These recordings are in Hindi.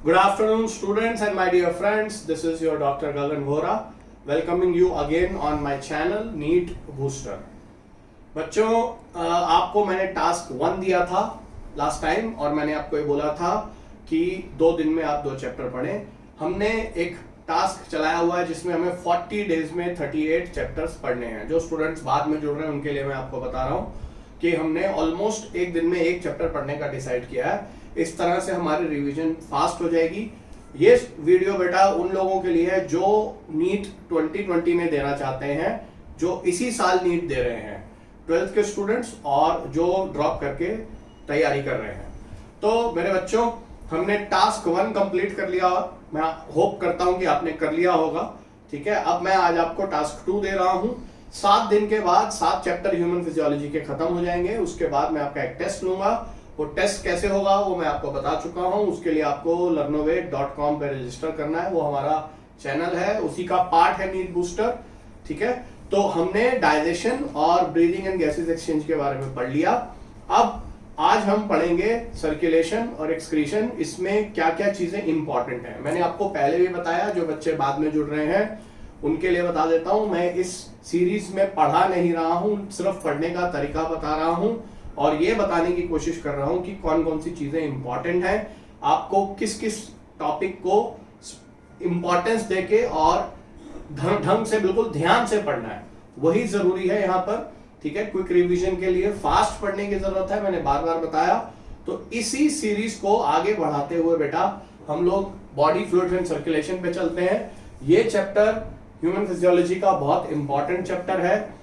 Good afternoon, students and my dear friends. This is your Dr. Gagan Vora, welcoming you again on my channel NEET Booster. बच्चों, आपको मैंने टास्क 1 दिया था लास्ट टाइम और मैंने आपको ये बोला था कि 2 दिन में आप 2 चैप्टर पढ़ें। हमने एक टास्क चलाया हुआ है जिसमें हमें 40 डेज में 38 चैप्टर्स पढ़ने हैं। जो स्टूडेंट्स बाद में जुड़ रहे हैं उनके लिए मैं आपको बता रहा हूँ कि हमने ऑलमोस्ट एक दिन में एक चैप्टर पढ़ने का डिसाइड किया है। इस तरह से हमारी रिवीजन फास्ट हो जाएगी। ये वीडियो बेटा उन लोगों के लिए है जो नीट 2020 में देना चाहते हैं, जो इसी साल नीट दे रहे हैं, 12th के स्टूडेंट्स और जो ड्रॉप करके तैयारी कर रहे हैं। तो मेरे बच्चों, हमने टास्क 1 कंप्लीट कर लिया। मैं होप करता हूं कि आपने कर लिया होगा। ठीक है, अब मैं आज आपको टास्क 2 दे रहा हूं। 7 दिन के बाद 7 चैप्टर ह्यूमन फिजियोलॉजी के खत्म हो जाएंगे। उसके बाद मैं आपका एक टेस्ट लूंगा। वो टेस्ट कैसे होगा वो मैं आपको बता चुका हूं। उसके लिए आपको learnovate.com पे रजिस्टर करना है। वो हमारा चैनल है, उसी का पार्ट है नीट बूस्टर। ठीक है, तो हमने डाइजेशन और ब्रीदिंग एंड गैसेस एक्सचेंज के बारे में पढ़ लिया। अब आज हम पढ़ेंगे सर्कुलेशन और एक्सक्रीशन। इसमें क्या क्या चीजें इंपॉर्टेंट हैं मैंने आपको पहले भी बताया। जो बच्चे बाद में जुड़ रहे हैं उनके लिए बता देता हूं। मैं इस सीरीज में पढ़ा नहीं रहा हूं, सिर्फ पढ़ने का तरीका बता रहा हूं और ये बताने की कोशिश कर रहा हूं कि कौन कौन सी चीजें इंपॉर्टेंट हैं। आपको किस किस टॉपिक को इंपॉर्टेंस देके और ढंग से बिल्कुल ध्यान से पढ़ना है, वही जरूरी है यहाँ पर। ठीक है, क्विक रिवीजन के लिए फास्ट पढ़ने की जरूरत है, मैंने बार बार बताया। तो इसी सीरीज को आगे बढ़ाते हुए बेटा हम लोग बॉडी फ्लूइड्स एंड सर्कुलेशन पे चलते हैं। ये चैप्टर ह्यूमन फिजियोलॉजी का बहुत इंपॉर्टेंट चैप्टर है।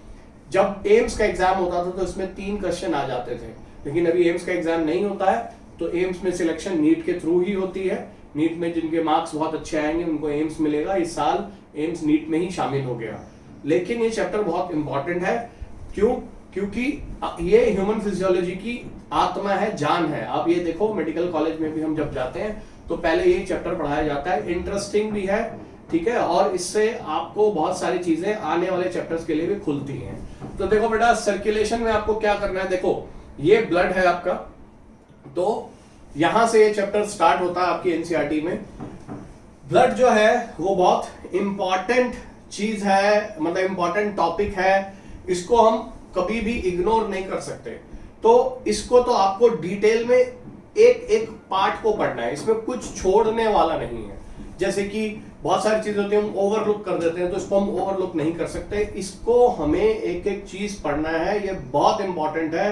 जब एम्स का एग्जाम होता था तो इसमें 3 क्वेश्चन आ जाते थे, लेकिन अभी एम्स का एग्जाम नहीं होता है। तो एम्स में सिलेक्शन नीट के थ्रू ही होती है। नीट में जिनके मार्क्स बहुत अच्छे आएंगे उनको एम्स मिलेगा। इस साल एम्स नीट में ही शामिल हो गया। लेकिन ये चैप्टर बहुत इंपॉर्टेंट है। क्यों? क्योंकि ये ह्यूमन फिजियोलॉजी की आत्मा है, जान है। आप ये देखो, मेडिकल कॉलेज में भी हम जब जाते हैं तो पहले ये चैप्टर पढ़ाया जाता है। इंटरेस्टिंग भी है, ठीक है, और इससे आपको बहुत सारी चीजें आने वाले चैप्टर्स के लिए भी खुलती हैं। तो देखो बेटा, सर्कुलेशन में आपको क्या करना है। देखो, ये ब्लड है आपका, तो यहां से ये चैप्टर स्टार्ट होता है आपकी एनसीईआरटी में। ब्लड जो है वो बहुत इंपॉर्टेंट चीज है, मतलब इंपॉर्टेंट टॉपिक है। इसको हम कभी भी इग्नोर नहीं कर सकते। तो इसको तो आपको डिटेल में एक एक पार्ट को पढ़ना है, इसमें कुछ छोड़ने वाला नहीं है। जैसे कि बहुत सारी चीजें होती हैं हम ओवरलुक कर देते हैं, तो इसको हम ओवरलुक नहीं कर सकते। इसको हमें एक एक चीज पढ़ना है, ये बहुत इंपॉर्टेंट है।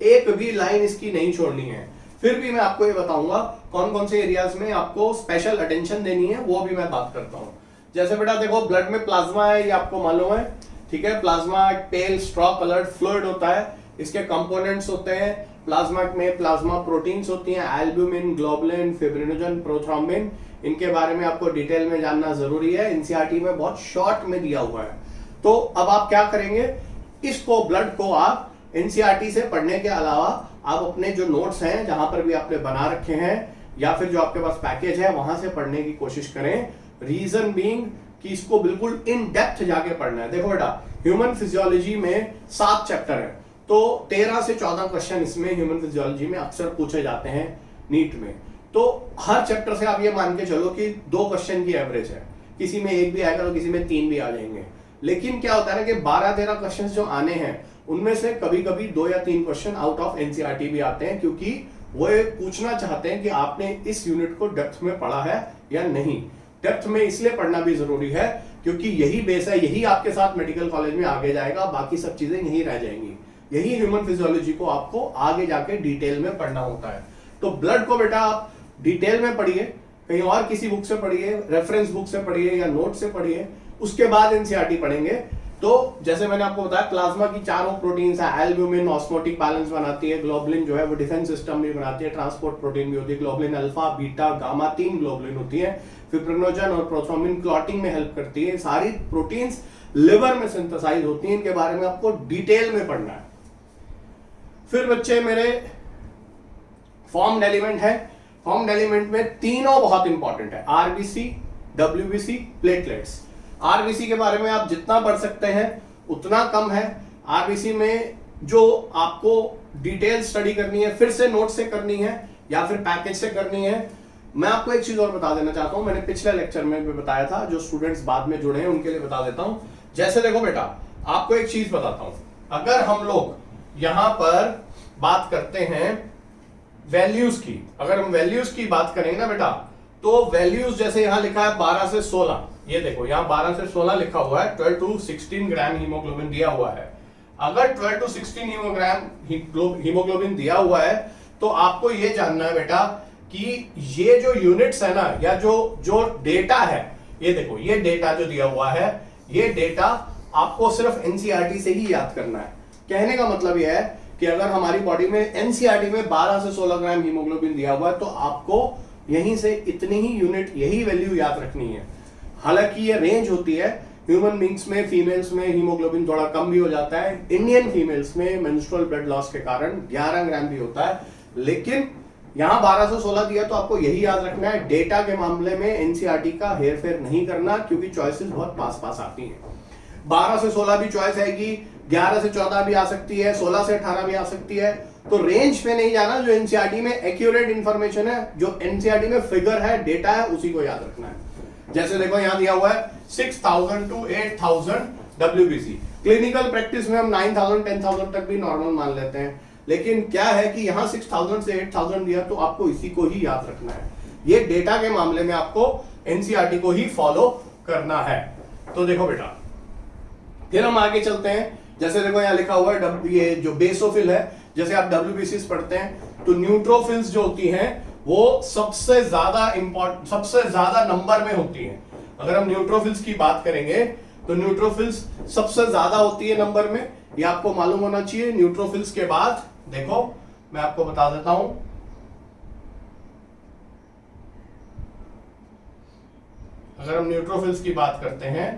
एक भी लाइन इसकी नहीं छोड़नी है। फिर भी मैं आपको ये बताऊंगा कौन कौन से एरियाज में आपको स्पेशल अटेंशन देनी है, वो भी मैं बात करता हूं। जैसे बेटा देखो, ब्लड में प्लाज्मा है, ये आपको मालूम है। ठीक है, प्लाज्मा एक पेल स्ट्रॉ कलर्ड फ्लूइड होता है। इसके कंपोनेंट्स होते हैं प्लाज्मा में, प्लाज्मा प्रोटीन्स होती हैं, एल्ब्यूमिन, ग्लोबुलिन, फिब्रिनोजन, प्रोथ्रोम्बिन। इनके बारे में आपको डिटेल में जानना जरूरी है। एनसीईआरटी में बहुत शॉर्ट में दिया हुआ है। तो अब आप क्या करेंगे, इसको ब्लड को आप एनसीईआरटी से पढ़ने के अलावा आप अपने जो नोट्स हैं जहां पर भी आपने बना रखे हैं या फिर जो आपके पास पैकेज है वहां से पढ़ने की कोशिश करें। रीजन बीइंग कि इसको बिल्कुल इन डेप्थ जाके पढ़ना है। देखो बेटा, ह्यूमन फिजियोलॉजी में 7 चैप्टर है, तो 13 से 14 क्वेश्चन इसमें ह्यूमन फिजियोलॉजी में अक्सर पूछे जाते हैं नीट में। तो हर चैप्टर से आप ये मान के चलो कि 2 क्वेश्चन की एवरेज है। किसी में 1 भी आएगा तो किसी में 3 भी आ जाएंगे। लेकिन क्या होता है ना कि 12-13 क्वेश्चन जो आने हैं उनमें से कभी कभी 2 या 3 क्वेश्चन आउट ऑफ एनसीईआरटी भी आते हैं, क्योंकि वो पूछना चाहते हैं कि आपने इस यूनिट को डेप्थ में पढ़ा है या नहीं। डेप्थ में इसलिए पढ़ना भी जरूरी है क्योंकि यही बेस है, यही आपके साथ मेडिकल कॉलेज में आगे जाएगा, बाकी सब चीजें यहीं रह जाएंगी। यही ह्यूमन फिजियोलॉजी को आपको आगे जाके डिटेल में पढ़ना होता है। तो ब्लड को बेटा आप डिटेल में पढ़िए, कहीं और किसी बुक से पढ़िए, रेफरेंस बुक से पढ़िए या नोट से पढ़िए, उसके बाद एनसीईआरटी पढ़ेंगे। तो जैसे मैंने आपको बताया, प्लाज्मा की 4 प्रोटीन्स है। एल्ब्यूमिन ऑस्मोटिक बैलेंस बनाती है, ग्लोबुलिन जो है वो डिफेंस सिस्टम भी बनाती है, ट्रांसपोर्ट प्रोटीन भी होती है। Globulin alpha, beta, gamma 3 globulin होती है। फिब्रिनोजन और प्रोथ्रोम्बिन क्लॉटिंग में हेल्प करती है। सारी प्रोटीन्स लिवर में सिंथेसाइज होती हैं। इनके बारे में आपको डिटेल में पढ़ना है। फिर बच्चे मेरे फॉर्म्ड एलिमेंट है। फॉर्म्ड एलिमेंट में तीनों बहुत इंपॉर्टेंट है, आरबीसी, डब्ल्यूबीसी, प्लेटलेट्स। आरबीसी के बारे में आप जितना पढ़ सकते हैं उतना कम है। आरबीसी में जो आपको डिटेल स्टडी करनी है, फिर से नोट से करनी है या फिर पैकेज से करनी है, मैं आपको एक चीज और बता देना चाहता हूं, मैंने पिछले लेक्चर में भी बताया था, जो स्टूडेंट्स बाद में जुड़े हैं उनके लिए बता देता हूं। जैसे देखो बेटा, आपको एक चीज बताता हूं, अगर हम लोग यहां पर बात करते हैं वैल्यूज की, अगर हम वैल्यूज की बात करेंगे ना बेटा, तो वैल्यूज जैसे यहां लिखा है 12 से 16, ये देखो यहां 12 से 16 लिखा हुआ है, 12 to 16 ग्राम हीमोग्लोबिन दिया हुआ है। अगर 12 to 16 ग्राम हीमोग्लोबिन दिया हुआ है तो आपको ये जानना है बेटा कि ये जो यूनिट्स है ना, या जो डेटा है, ये देखो ये डेटा जो दिया हुआ है, ये डेटा आपको सिर्फ एनसीईआरटी से ही याद करना है। कहने का मतलब यह है कि अगर हमारी बॉडी में एनसीईआरटी में 12 से 16 ग्राम हीमोग्लोबिन दिया हुआ है तो आपको यहीं से इतनी ही यूनिट, यही वैल्यू याद रखनी है। हालांकि ये रेंज होती है, ह्यूमन बींग्स में, फीमेल्स में हीमोग्लोबिन थोड़ा कम भी हो जाता है। इंडियन फीमेल्स में मेंस्ट्रुअल ब्लड लॉस के कारण 11 ग्राम भी होता है, लेकिन यहां 12 से 16 दिया तो आपको यही याद रखना है। डेटा के मामले में एनसीईआरटी का हेर फेर नहीं करना, क्योंकि चॉइसेस बहुत पास पास आती हैं। 12 से 16 भी चॉइस आएगी, 11 से 14 भी आ सकती है, 16 से 18 भी आ सकती है। तो रेंज पे नहीं जाना, जो एनसीईआरटी में एक्यूरेट इंफॉर्मेशन है, जो एनसीईआरटी में फिगर है, डेटा है, उसी को याद रखना है। जैसे देखो यहां दिया हुआ है 6000 to 8000 WBC। क्लिनिकल प्रैक्टिस में हम 9000 10,000 तक भी नॉर्मल मान लेते हैं, लेकिन क्या है कि यहां 6000 से 8000 दिया तो आपको इसी को ही याद रखना है। ये डेटा के मामले में आपको एनसीईआरटी को ही फॉलो करना है। तो देखो बेटा, फिर हम आगे चलते हैं। जैसे देखो यहां लिखा हुआ है ये जो बेसोफिल है, जैसे आप WBCs पढ़ते हैं तो न्यूट्रोफिल्स जो होती हैं वो सबसे ज्यादा नंबर में होती हैं। अगर हम न्यूट्रोफिल्स की बात करेंगे तो न्यूट्रोफिल्स सबसे ज्यादा होती है नंबर में, ये आपको मालूम होना चाहिए। न्यूट्रोफिल्स के बाद देखो मैं आपको बता देता हूं, अगर हम न्यूट्रोफिल्स की बात करते हैं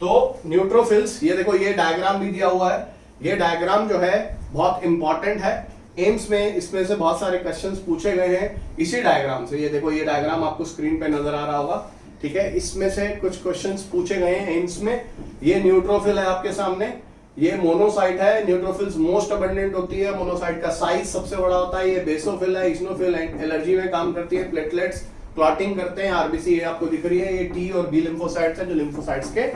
तो न्यूट्रोफिल्स, ये देखो ये डायग्राम भी दिया हुआ है। ये डायग्राम जो है बहुत इंपॉर्टेंट है, एम्स में इसमें से बहुत सारे क्वेश्चंस पूछे गए हैं इसी डायग्राम से। ये देखो ये डायग्राम आपको स्क्रीन पे नजर आ रहा होगा, ठीक है। इसमें से कुछ क्वेश्चंस पूछे गए हैं एम्स में। ये न्यूट्रोफिल है आपके सामने, ये मोनोसाइट है। न्यूट्रोफिल्स मोस्ट अबंडेंट होती है, मोनोसाइट का साइज सबसे बड़ा होता है। ये बेसोफिल है, इस्नोफिल एलर्जी में काम करती है, प्लेटलेट्स क्लॉटिंग करते हैं। आरबीसी ये आपको दिख रही है, ये टी और बी लिम्फोसाइट्स है, जो लिम्फोसाइट्स के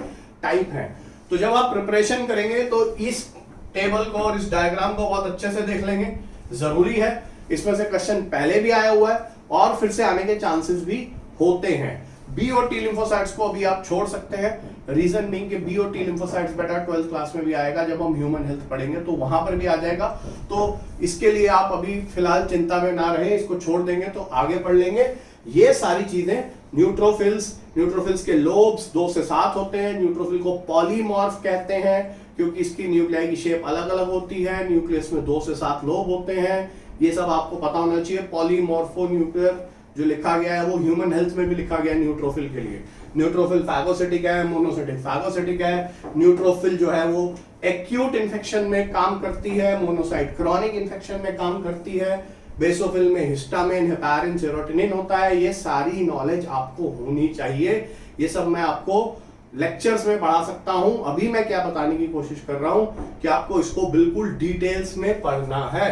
टाइप हैं। तो जब आप प्रिपरेशन करेंगे तो इस टेबल को और इस डायग्राम को बहुत अच्छे से देख लेंगे, जरूरी है। इसमें से क्वेश्चन पहले भी आया हुआ है और फिर से आने के चांसेस भी होते हैं। बी और टी लिम्फोसाइट्स को अभी आप छोड़ सकते हैं, रीजन बीइंग कि बी और टी लिम्फोसाइट्स बेटा 12th क्लास में भी आएगा, जब हम ह्यूमन हेल्थ पढ़ेंगे तो वहां पर भी आ जाएगा। तो इसके लिए आप अभी फिलहाल चिंता में ना रहे, इसको छोड़ देंगे तो आगे पढ़ लेंगे। ये सारी चीजें न्यूट्रोफिल्स के लोब्स 2 से 7 होते हैं। न्यूट्रोफिल को पॉलीमॉर्फ कहते हैं क्योंकि इसकी न्यूक्लियाई की शेप अलग अलग होती है। न्यूक्लियस में 2 से 7 लोब होते हैं, ये सब आपको पता होना चाहिए। पॉलीमॉर्फो न्यूक्लियर जो लिखा गया है वो ह्यूमन हेल्थ में भी लिखा गया है न्यूट्रोफिल के लिए। न्यूट्रोफिल फैगोसिटिक है, मोनोसिटिक फैगोसिटिक है। न्यूट्रोफिल जो है वो एक्यूट इन्फेक्शन में काम करती है, मोनोसाइट क्रॉनिक इन्फेक्शन में काम करती है। बेसोफिल में हिस्टामिन, हेपारिन, सेरोटोनिन होता है। ये सारी नॉलेज आपको होनी चाहिए। ये सब मैं आपको लेक्चर्स में पढ़ा सकता हूं। अभी मैं क्या बताने की कोशिश कर रहा हूं कि आपको इसको बिल्कुल डिटेल्स में पढ़ना है।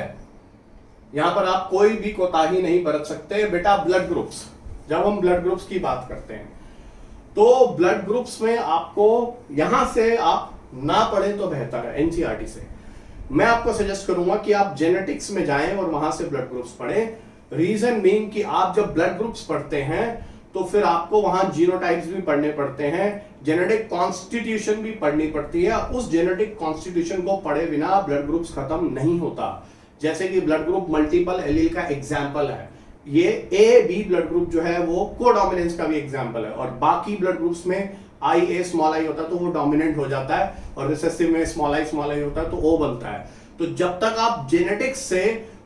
यहां पर आप कोई भी कोताही नहीं बरत सकते। बेटा ब्लड ग्रुप्स, जब हम ब्लड ग्रुप्स की बात करते हैं तो ब्लड ग्रुप्स में आपको यहां से आप ना पढ़े तो बेहतर है एनसीईआरटी से। मैं आपको सजेस्ट करूंगा कि आप जेनेटिक्स में जाएं और वहां से ब्लड ग्रुप्स पढ़ें। रीजन बीइंग कि आप जब ब्लड ग्रुप्स पढ़ते हैं तो फिर आपको वहां जीनोटाइप्स भी पढ़ने पड़ते हैं, जेनेटिक कॉन्स्टिट्यूशन भी पढ़नी पड़ती है। उस जेनेटिक कॉन्स्टिट्यूशन को पढ़े बिना ब्लड ग्रुप्स खत्म नहीं होता। जैसे कि ब्लड ग्रुप मल्टीपल एलील का एग्जाम्पल है, ये ए बी ब्लड ग्रुप जो है वो कोडोमिनेंस का भी एग्जाम्पल है। और बाकी ब्लड ग्रुप्स में आई ए स्मॉल आई होता है तो वो डोमिनेंट हो जाता है, और रिसेसिव में स्मॉल आई होता है तो ओ बनता है। तो जब तक आप जेनेटिक्स से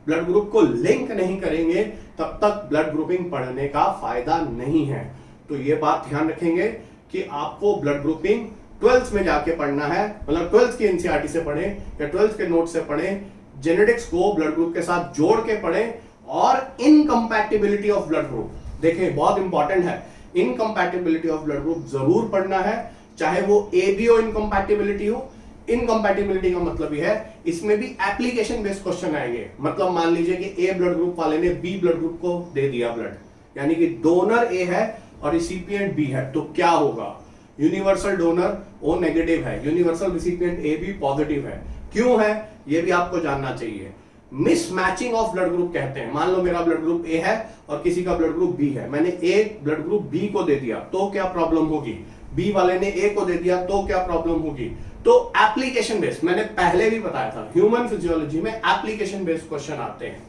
ब्लड ग्रुप को लिंक नहीं करेंगे तब तक ब्लड ग्रुपिंग पढ़ने का फायदा नहीं है। तो ये बात ध्यान रखेंगे कि आपको ब्लड ग्रुपिंग 12th में जाके पढ़ना है, मतलब 12th की एनसीईआरटी से पढ़ें या 12th के नोट से पढ़ें। जेनेटिक्स को ब्लड ग्रुप के साथ जोड़ के पढ़ें। और इनकम्पैटिबिलिटी ऑफ ब्लड ग्रुप देखें, बहुत इंपॉर्टेंट है। इनकम्पैटिबिलिटी ऑफ ब्लड ग्रुप जरूर पढ़ना है, चाहे वो एबीओ इनकम्पैटिबिलिटी हो, इनकम्पैटिबिलिटी का मतलब ये है, इसमें भी एप्लीकेशन बेस्ड क्वेश्चन आएंगे। मतलब मान लीजिए कि ए ब्लड ग्रुप वाले ने बी ब्लड ग्रुप को दे दिया ब्लड, यानी कि डोनर ए है और रिसिपिएंट बी है, तो क्या होगा? यूनिवर्सल डोनर ओ नेगेटिव है, यूनिवर्सल रिसिपिएंट ए भी पॉजिटिव है। क्यों है ये भी आपको जानना चाहिए। मिसमैचिंग ऑफ ब्लड ग्रुप कहते हैं। मान लो मेरा ब्लड ग्रुप ए है और किसी का ब्लड ग्रुप बी है, मैंने ए ब्लड ग्रुप बी को दे दिया तो क्या प्रॉब्लम होगी? बी वाले ने ए को दे दिया तो क्या प्रॉब्लम होगी? तो एप्लीकेशन बेस्ड, मैंने पहले भी बताया था, ह्यूमन फिजियोलॉजी में एप्लीकेशन बेस्ड क्वेश्चन आते हैं।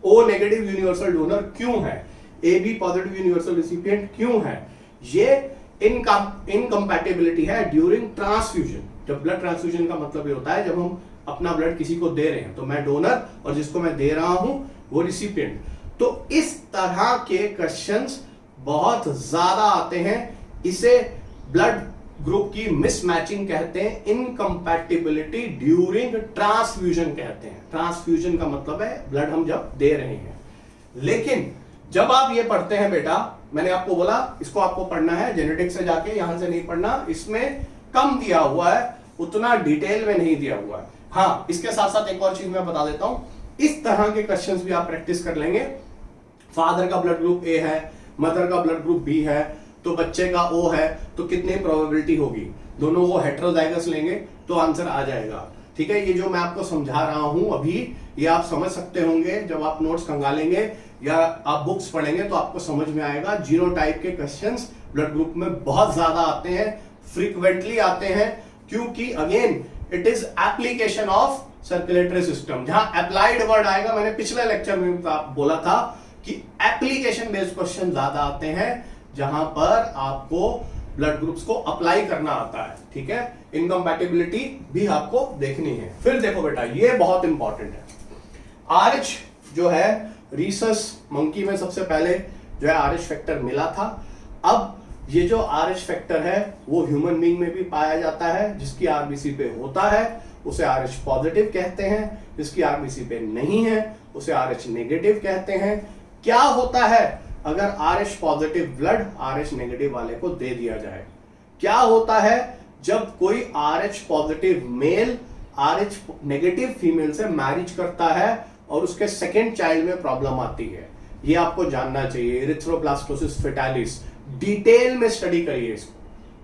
ओ नेगेटिव यूनिवर्सल डोनर क्यों है, A B positive universal recipient क्यों है? ये इनकम्पैटिबिलिटी है ड्यूरिंग ट्रांसफ्यूजन। जब ब्लड ट्रांसफ्यूजन का मतलब ये होता है जब हम अपना ब्लड किसी को दे रहे हैं, तो मैं डोनर और जिसको मैं दे रहा हूं वो रिसिपिएंट। तो इस तरह के क्वेश्चंस बहुत ज्यादा आते हैं, इसे ब्लड ग्रुप की मिसमैचिंग कहते हैं, इनकम्पैटिबिलिटी ड्यूरिंग ट्रांसफ्यूजन कहते हैं। ट्रांसफ्यूजन का मतलब है ब्लड हम जब दे रहे हैं। लेकिन जब आप ये पढ़ते हैं बेटा, मैंने आपको बोला इसको आपको पढ़ना है जेनेटिक्स से जाके, यहां से नहीं पढ़ना, इसमें कम दिया हुआ है, उतना डिटेल में नहीं दिया हुआ है। हाँ, इसके साथ साथ एक और चीज मैं बता देता हूं, इस तरह के क्वेश्चंस भी आप प्रैक्टिस कर लेंगे। फादर का ब्लड ग्रुप ए है, मदर का ब्लड ग्रुप बी है, तो बच्चे का ओ है, तो कितनी प्रोबेबिलिटी होगी? दोनों को हेटेरोजाइगस लेंगे तो आंसर आ जाएगा। ठीक है, ये जो मैं आपको समझा रहा हूं अभी, ये आप समझ सकते होंगे जब आप नोट्स खंगालेंगे या आप बुक्स पढ़ेंगे तो आपको समझ में आएगा। जीनोटाइप के क्वेश्चंस ब्लड ग्रुप में बहुत ज्यादा आते हैं, फ्रीक्वेंटली आते हैं, क्योंकि again it is application of circulatory system. जहां अप्लाइड वर्ड आएगा, मैंने पिछले लेक्चर में बोला था कि एप्लीकेशन बेस्ड क्वेश्चन ज्यादा आते हैं, जहां पर आपको ब्लड ग्रुप्स को अप्लाई करना आता है। ठीक है, इनकम्पैटिबिलिटी भी आपको देखनी है। फिर देखो बेटा, ये बहुत इंपॉर्टेंट है। आरएच जो है, रीसस मंकी में सबसे पहले जो है आरएच फैक्टर मिला था। अब ये जो आरएच फैक्टर है वो ह्यूमन बीइंग में भी पाया जाता है। जिसकी आरबीसी पे होता है उसे आरएच पॉजिटिव कहते हैं, जिसकी आरबीसी पे नहीं है उसे आरएच नेगेटिव कहते हैं। क्या होता है अगर RH positive blood RH negative वाले को दे दिया जाए? क्या होता है जब कोई R H positive male R H negative female से मैरिज करता है और उसके सेकेंड चाइल्ड में प्रॉब्लम आती है? ये आपको जानना चाहिए। एरिथ्रोब्लास्टोसिस फेटालिस, डिटेल में स्टडी करिए इसको,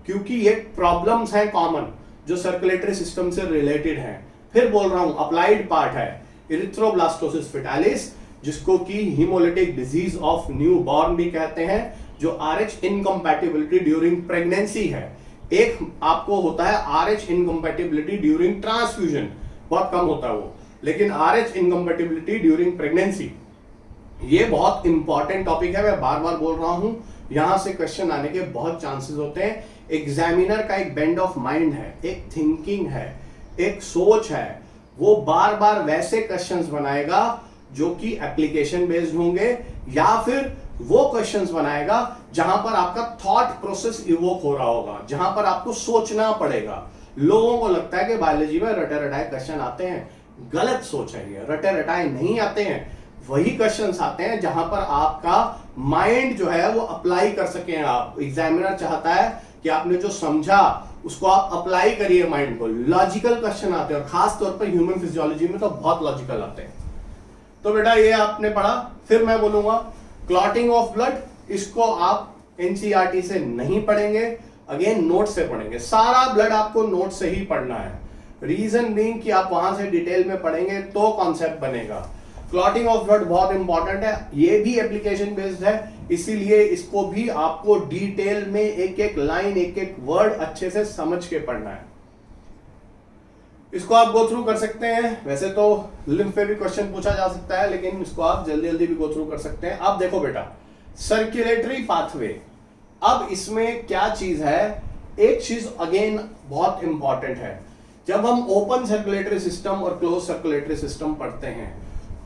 क्योंकि ये प्रॉब्लम्स हैं कॉमन जो सर्कुलेटरी सिस्टम से रिलेटेड हैं। फिर बोल रहा हूं, अप्लाइड पार्ट है एरिथ्रोब्लास्टोसिस फेटालिस, जिसको कि haemolytic disease of new born भी कहते हैं, जो आरएच इनकम्पैटिबिलिटी ड्यूरिंग प्रेगनेंसी है। एक आपको होता है आरएच इनकम्पैटिबिलिटी ड्यूरिंग ट्रांसफ्यूजन, बहुत कम होता है वो, लेकिन आरएच इनकम्पैटिबिलिटी ड्यूरिंग प्रेगनेंसी ये बहुत इंपॉर्टेंट टॉपिक है। मैं बार बार बोल रहा हूं, यहां से क्वेश्चन आने के बहुत चांसेस होते हैं। एग्जामिनर का एक बेंड ऑफ माइंड है, एक थिंकिंग है, एक सोच है, वो बार बार वैसे क्वेश्चंस बनाएगा जो कि एप्लीकेशन बेस्ड होंगे, या फिर वो क्वेश्चंस बनाएगा जहां पर आपका थॉट प्रोसेस इवोक हो रहा होगा, जहां पर आपको सोचना पड़ेगा। लोगों को लगता है कि बायोलॉजी में रटे रटाए क्वेश्चन आते हैं, गलत सोच है ये। रटे रटाए नहीं आते हैं, वही क्वेश्चंस आते हैं जहां पर आपका माइंड जो है वो अप्लाई कर सके। आप, एग्जामिनर चाहता है कि आपने जो समझा उसको आप अप्लाई करिए माइंड को। लॉजिकल क्वेश्चन आते हैं, और खास तौर पर ह्यूमन फिजियोलॉजी में तो बहुत लॉजिकल आते हैं। तो बेटा ये आपने पढ़ा। फिर मैं बोलूंगा क्लॉटिंग ऑफ ब्लड, इसको आप एनसीईआरटी से नहीं पढ़ेंगे, अगेन नोट से पढ़ेंगे। सारा ब्लड आपको नोट से ही पढ़ना है। रीजन बीइंग कि आप वहां से डिटेल में पढ़ेंगे तो कॉन्सेप्ट बनेगा। क्लॉटिंग ऑफ ब्लड बहुत इंपॉर्टेंट है, ये भी एप्लीकेशन बेस्ड है, इसीलिए इसको भी आपको डिटेल में एक एक लाइन, एक एक वर्ड अच्छे से समझ के पढ़ना है। इसको आप गो थ्रू कर सकते हैं। वैसे तो लिम्फ पे भी क्वेश्चन पूछा जा सकता है, लेकिन इसको आप जल्दी जल्दी भी गो थ्रू कर सकते हैं। अब देखो बेटा, सर्कुलेटरी पाथवे, अब इसमें क्या चीज है, एक चीज अगेन बहुत इंपॉर्टेंट है। जब हम ओपन सर्कुलेटरी सिस्टम और क्लोज सर्कुलेटरी सिस्टम पढ़ते हैं,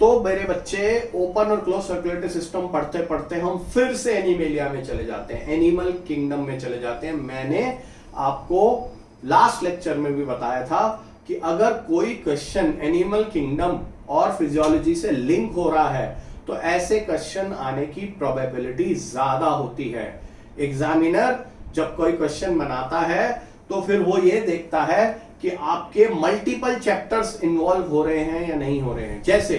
तो मेरे बच्चे ओपन और क्लोज सर्कुलेटरी सिस्टम पढ़ते पढ़ते हम फिर से एनिमेलिया में चले जाते हैं, एनिमल किंगडम में चले जाते हैं। मैंने आपको लास्ट लेक्चर में भी बताया था कि अगर कोई क्वेश्चन एनिमल किंगडम और फिजियोलॉजी से लिंक हो रहा है तो ऐसे क्वेश्चन आने की प्रोबेबिलिटी ज्यादा होती है। एग्जामिनर जब कोई क्वेश्चन बनाता है तो फिर वो ये देखता है कि आपके मल्टीपल चैप्टर्स इन्वॉल्व हो रहे हैं या नहीं हो रहे हैं। जैसे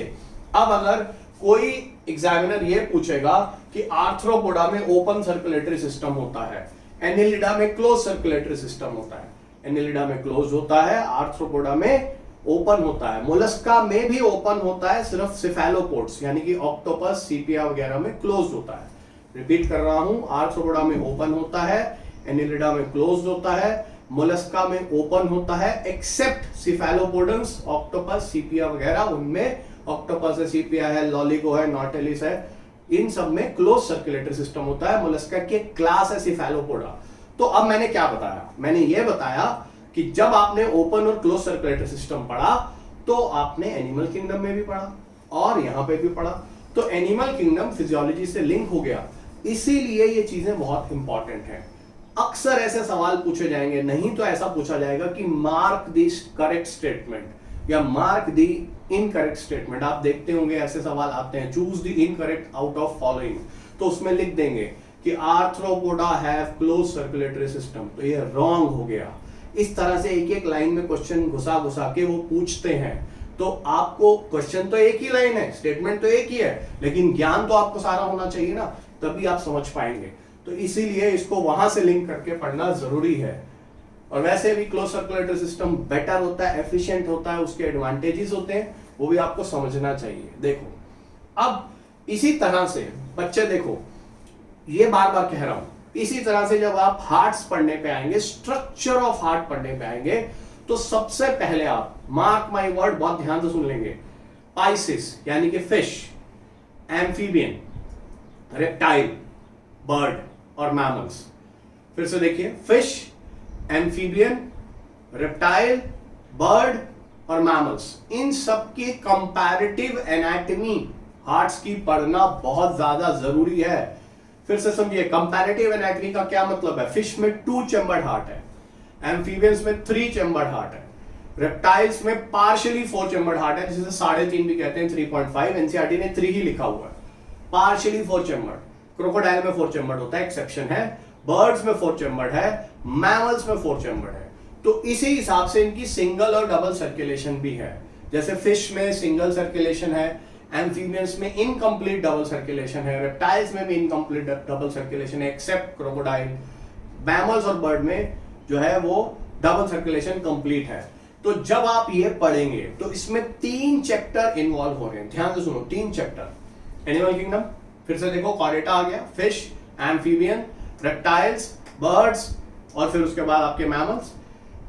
अब अगर कोई एग्जामिनर ये पूछेगा कि आर्थ्रोपोडा में ओपन सर्कुलेटरी सिस्टम होता है, एनिलिडा में क्लोज सर्कुलेटरी सिस्टम होता है। एनिलिडा में क्लोज होता है, आर्थ्रोपोडा में ओपन होता है। मोलस्का में भी ओपन होता है, सिर्फ सिफेलोपोड्स यानी कि ऑक्टोपस, सीपिया वगैरह में क्लोज होता है। रिपीट कर रहा हूं, आर्थ्रोपोडा में ओपन होता है, एनिलिडा में क्लोज होता है, मोलस्का में ओपन होता है, एक्सेप्ट सिफेलोपोडन्स, ऑक्टोपस, सीपिया वगैरह, उनमें ऑक्टोपस है, सीपिया है, लॉलिगो है, नॉटिलिस है, इन सब में क्लोज सर्कुलेटरी सिस्टम होता है। मोलस्का की क्लास है सिफेलोपोडा। तो अब मैंने क्या बताया? मैंने ये बताया कि जब आपने ओपन और क्लोज सर्कुलेटरी सिस्टम पढ़ा तो आपने एनिमल किंगडम में भी पढ़ा और यहां पे भी पढ़ा। तो एनिमल किंगडम फिजियोलॉजी से लिंक हो गया, इसीलिए ये चीजें बहुत इंपॉर्टेंट हैं। अक्सर ऐसे सवाल पूछे जाएंगे, नहीं तो ऐसा पूछा जाएगा कि मार्क द करेक्ट स्टेटमेंट या मार्क द इनकरेक्ट स्टेटमेंट। आप देखते होंगे ऐसे सवाल आते हैं, choose the incorrect out of following, तो उसमें लिख देंगे कि arthropoda have close circulatory system, तो ये रॉन्ग हो गया। इस तरह से एक एक लाइन में क्वेश्चन घुसा घुसा के वो पूछते हैं। तो आपको क्वेश्चन तो एक ही लाइन है, स्टेटमेंट तो एक ही है, लेकिन ज्ञान तो आपको सारा होना चाहिए ना, तभी आप समझ पाएंगे। तो इसीलिए इसको वहां से लिंक करके पढ़ना जरूरी है। और वैसे भी क्लोज सर्कुलेटरी सिस्टम बेटर होता है, एफिशिएंट होता है, उसके एडवांटेजेस होते हैं, वो भी आपको समझना चाहिए। देखो अब इसी तरह से बच्चे, देखो ये बार बार कह रहा हूं, इसी तरह से जब आप हार्ट्स पढ़ने पे आएंगे, स्ट्रक्चर ऑफ हार्ट पढ़ने पे आएंगे, तो सबसे पहले आप मार्क माय वर्ड, बहुत ध्यान से सुन लेंगे, पाइसिस यानी कि फिश, एम्फीबियन, रेप्टाइल, बर्ड और मैमल्स। फिर से देखिए, फिश, एम्फीबियन, रेप्टाइल, बर्ड और मैमल्स, इन सब की कंपैरेटिव एनाटॉमी हार्ट्स की पढ़ना बहुत ज्यादा जरूरी है। फिर से समझिए, कंपैरेटिव एनाटॉमी का क्या मतलब है? फिश में 2 चैम्बर्ड हार्ट है, एम्फीबियंस में 3 चैम्बर्ड हार्ट है, रेप्टाइल्स में पार्शियली 4 चैम्बर्ड हार्ट है, जिसे 3.5 भी कहते हैं, 3.5, एनसीईआरटी ने 3 ही लिखा हुआ है, पार्शियली 4 चैम्बर्ड। क्रोकोडाइल में 4 चैम्बर्ड होता है, एक्सेप्शन है, बर्ड्स में 4 चैम्बर्ड है, मैमल्स में 4 चैम्बर्ड है। तो इसी हिसाब से इनकी सिंगल और डबल सर्कुलेशन भी है। जैसे फिश में सिंगल सर्कुलेशन है, एम्फीबियंस में इनकम्प्लीट डबल सर्कुलेशन है, रेप्टाइल्स में भी इनकम्प्लीट डबल सर्कुलेशन है, एक्सेप्ट क्रोकोडाइल। मैमल्स और बर्ड में जो है वो डबल सर्कुलेशन कंप्लीट है। तो जब आप ये पढ़ेंगे तो इसमें 3 चैप्टर इन्वॉल्व हो रहे हैं, ध्यान से सुनो, 3 चैप्टर। एनिमल किंगडम, फिर से देखो, कॉर्डेटा आ गया, फिश, एम्फीबियन, रेप्टाइल्स, बर्ड्स और फिर उसके बाद आपके मैमल्स।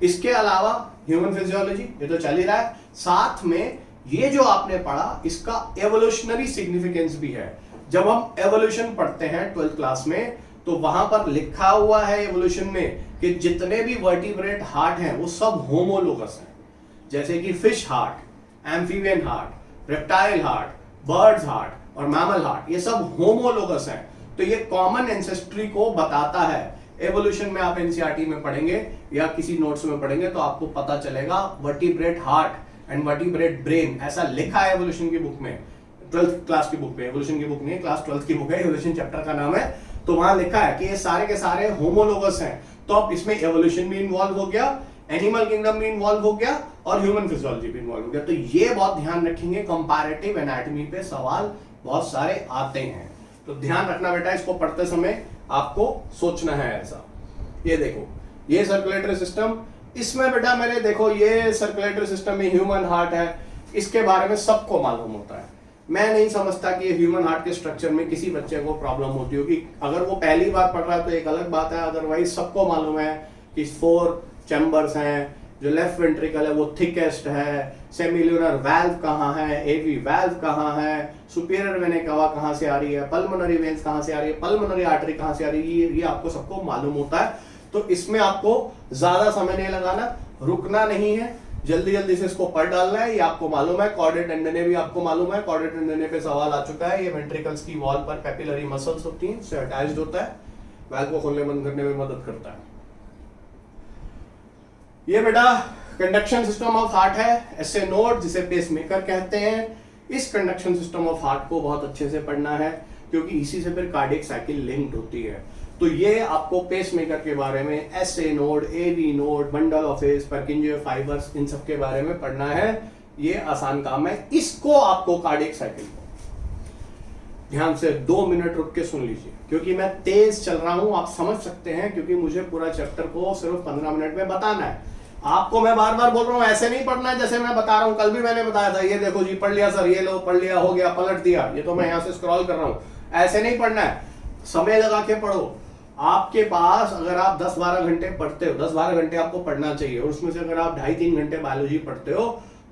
इसके अलावा ह्यूमन फिजियोलॉजी, ये तो चल ही रहा है, साथ में ये जो आपने पढ़ा इसका एवोल्यूशनरी सिग्निफिकेंस भी है। जब हम एवोल्यूशन पढ़ते हैं 12th क्लास में, तो वहां पर लिखा हुआ है एवोल्यूशन में कि जितने भी वर्टिब्रेट हार्ट हैं वो सब होमोलोगस हैं। जैसे कि fish heart, amphibian heart, reptile heart, birds heart और मैमल हार्ट, ये सब होमोलोगस हैं। तो ये कॉमन एंसेस्ट्री को बताता है। एवोल्यूशन में आप एनसीईआरटी में पढ़ेंगे या किसी नोट्स में पढ़ेंगे तो आपको पता चलेगा vertebrate heart and vertebrate brain, ऐसा लिखा है एवोल्यूशन की बुक में, 12th क्लास की बुक में। एवोल्यूशन की बुक नहीं है, क्लास 12th की बुक है, एवोल्यूशन चैप्टर का नाम है। तो वहां लिखा है कि ये सारे के सारे होमोलोगस हैं। तो अब इसमें एवोल्यूशन भी इन्वॉल्व हो गया, एनिमल किंगडम भी इन्वॉल्व हो गया और ह्यूमन फिजियोलॉजी भी इन्वॉल्व हो गया। तो ये बहुत ध्यान रखेंगे, कंपैरेटिव एनाटॉमी पे सवाल बहुत सारे आते हैं। तो ध्यान रखना बेटा, इसको पढ़ते समय आपको सोचना है ऐसा। ये देखो, ये सर्कुलेटरी सिस्टम, इसमें बेटा मेरे देखो, ये सर्कुलेटरी सिस्टम में ह्यूमन हार्ट है, इसके बारे में सबको मालूम होता है। मैं नहीं समझता कि ये ह्यूमन हार्ट के स्ट्रक्चर में किसी बच्चे को प्रॉब्लम होती होगी। अगर वो पहली बार पढ़ रहा है तो एक अलग बात है, अदरवाइज सबको मालूम है कि 4 चैम्बर्स हैं, जो लेफ्ट वेंट्रिकल है वो थिकेस्ट है, सेमिल्यूनर वाल्व कहाँ है, एवी वाल्व कहाँ है, सुपीरियर वेना कवा कहाँ से आ रही है, पल्मोनरी वेन्स कहाँ से आ रही है, पल्मोनरी आर्टरी कहाँ से आ रही है, ये आपको सबको मालूम होता है। तो इसमें आपको ज्यादा समय नहीं लगाना, रुकना नहीं है, जल्दी जल्दी से इसको पढ़ डालना है। ये आपको मालूम है, कॉर्डेट टेंडने भी आपको मालूम है, कॉर्डेट टेंडने पे सवाल आ चुका है। ये वेंट्रिकल्स की वॉल पर पेपिलरी मसल्स होती हैं, उससे अटैच्ड होता है, वाल्व को खोलने बंद करने में मदद करता है। ये बेटा कंडक्शन सिस्टम ऑफ हार्ट है, ऐसे नोड जिसे पेसमेकर कहते हैं। इस कंडक्शन सिस्टम ऑफ हार्ट को बहुत अच्छे से पढ़ना है, क्योंकि इसी से फिर कार्डियक साइकिल लिंक्ड होती है। तो ये आपको पेसमेकर के बारे में, SA node, AV node, bundle of फेज, परकिंजे फाइबर्स, इन सब के बारे में पढ़ना है। ये आसान काम है। इसको आपको कार्डियक साइकिल को ध्यान से 2 मिनट रुक के सुन लीजिए, क्योंकि मैं तेज चल रहा हूं, आप समझ सकते हैं, क्योंकि मुझे पूरा चैप्टर को सिर्फ 15 मिनट में बताना है। आपको मैं बार बार बोल रहा हूं, ऐसे नहीं पढ़ना है जैसे मैं बता रहा हूं। कल भी मैंने बताया था, ये देखो जी पढ़ लिया सर, ये लो पढ़ लिया, हो गया, पलट दिया। ये तो मैं यहां से स्क्रॉल कर रहा हूं, ऐसे नहीं पढ़ना है। समय लगा के पढ़ो। आपके पास अगर आप 10-12 घंटे पढ़ते हो, 10-12 घंटे आपको पढ़ना चाहिए, और उसमें से अगर आप 2.5-3 घंटे बायोलॉजी पढ़ते हो,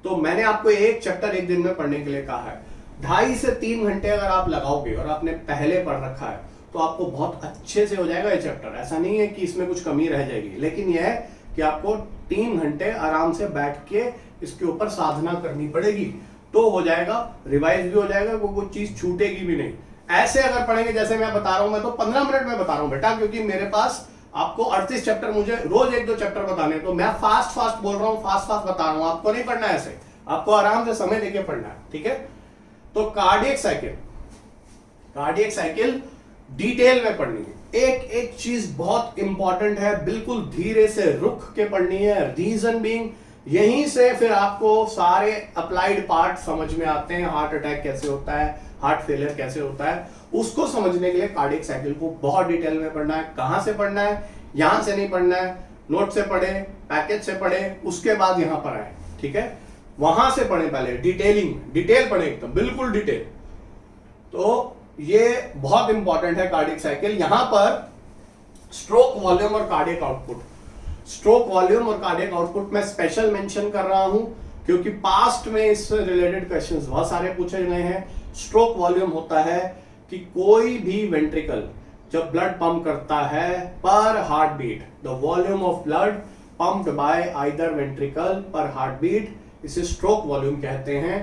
तो मैंने आपको एक चैप्टर एक दिन में पढ़ने के लिए कहा है। 2.5 से 3 घंटे अगर आप लगाओगे और आपने पहले पढ़ रखा है, तो आपको बहुत अच्छे से हो जाएगा ये चैप्टर। ऐसा नहीं है कि इसमें कुछ कमी रह जाएगी, लेकिन यह है कि आपको 3 घंटे आराम से बैठ के इसके ऊपर साधना करनी पड़ेगी, तो हो जाएगा, रिवाइज भी हो जाएगा, वो कुछ चीज छूटेगी भी नहीं। ऐसे अगर पढ़ेंगे जैसे मैं बता रहा हूं, मैं तो 15 मिनट में बता रहा हूं बेटा, क्योंकि मेरे पास आपको 38 चैप्टर, मुझे रोज 1-2 चैप्टर बताने, तो मैं फास्ट बोल रहा हूं, फास्ट बता रहा हूं। आपको नहीं पढ़ना है ऐसे, आपको आराम से समय लेके पढ़ना है, ठीक है। तो कार्डियक साइकिल डिटेल में पढ़नी है। एक एक चीज बहुत इंपॉर्टेंट है, बिल्कुल धीरे से रुक के पढ़नी है। रीजन बीइंग, यहीं से फिर आपको सारे अप्लाइड पार्ट समझ में आते हैं। हार्ट अटैक कैसे होता है, हार्ट फेलियर कैसे होता है, उसको समझने के लिए कार्डियक साइकिल को बहुत डिटेल में पढ़ना है। कहां से पढ़ना है? यहां से नहीं पढ़ना है, नोट से पढ़े, पैकेज से पढ़े, उसके बाद यहां पर आए, ठीक है। वहां से पढ़े, पहले डिटेल पढ़े, एकदम बिल्कुल डिटेल। तो ये बहुत इंपॉर्टेंट है कार्डियक साइकिल। यहां पर स्ट्रोक वॉल्यूम और कार्डियक आउटपुट, स्ट्रोक वॉल्यूम और कार्डियक आउटपुट मैं स्पेशल मेंशन कर रहा हूं, क्योंकि पास्ट में इससे रिलेटेड क्वेश्चंस बहुत सारे पूछे गए हैं। स्ट्रोक वॉल्यूम होता है कि कोई भी वेंट्रिकल जब ब्लड पंप करता है पर heart beat, the volume of blood pumped by either ventricle पर हार्ट बीट, इसे स्ट्रोक वॉल्यूम कहते हैं।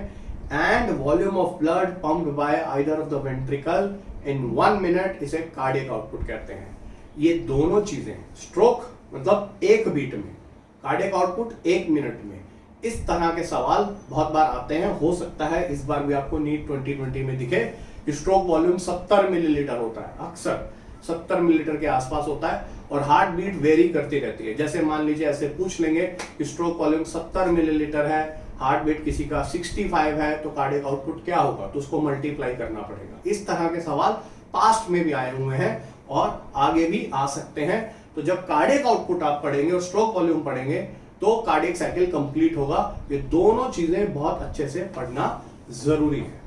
And volume of blood pumped by either of the ventricle in 1 minute, इसे कार्डियक आउटपुट कहते हैं। ये दोनों चीजें, स्ट्रोक मतलब 1 बीट में, कार्डियक आउटपुट 1 मिनट में, इस तरह के सवाल बहुत बार आते हैं। हो सकता है इस बार भी आपको नीट 2020 में दिखे कि स्ट्रोक वॉल्यूम 70 मिलीलीटर होता है, अक्सर 70 मिलीलीटर के आसपास होता है, और हार्ट बीट वेरी करती रहती है। जैसे मान लीजिए ऐसे पूछ लेंगे कि स्ट्रोक वॉल्यूम 70 मिलीलीटर है, हार्ट बीट किसी का 65 है, तो कार्डियक आउटपुट क्या होगा, तो उसको मल्टीप्लाई करना पड़ेगा। इस तरह के सवाल पास्ट में भी आए हुए हैं और आगे भी आ सकते हैं। तो जब कार्डियक आउटपुट आप पढ़ेंगे और स्ट्रोक वॉल्यूम पढ़ेंगे, तो कार्डियक साइकिल कंप्लीट होगा। ये दोनों चीजें बहुत अच्छे से पढ़ना जरूरी है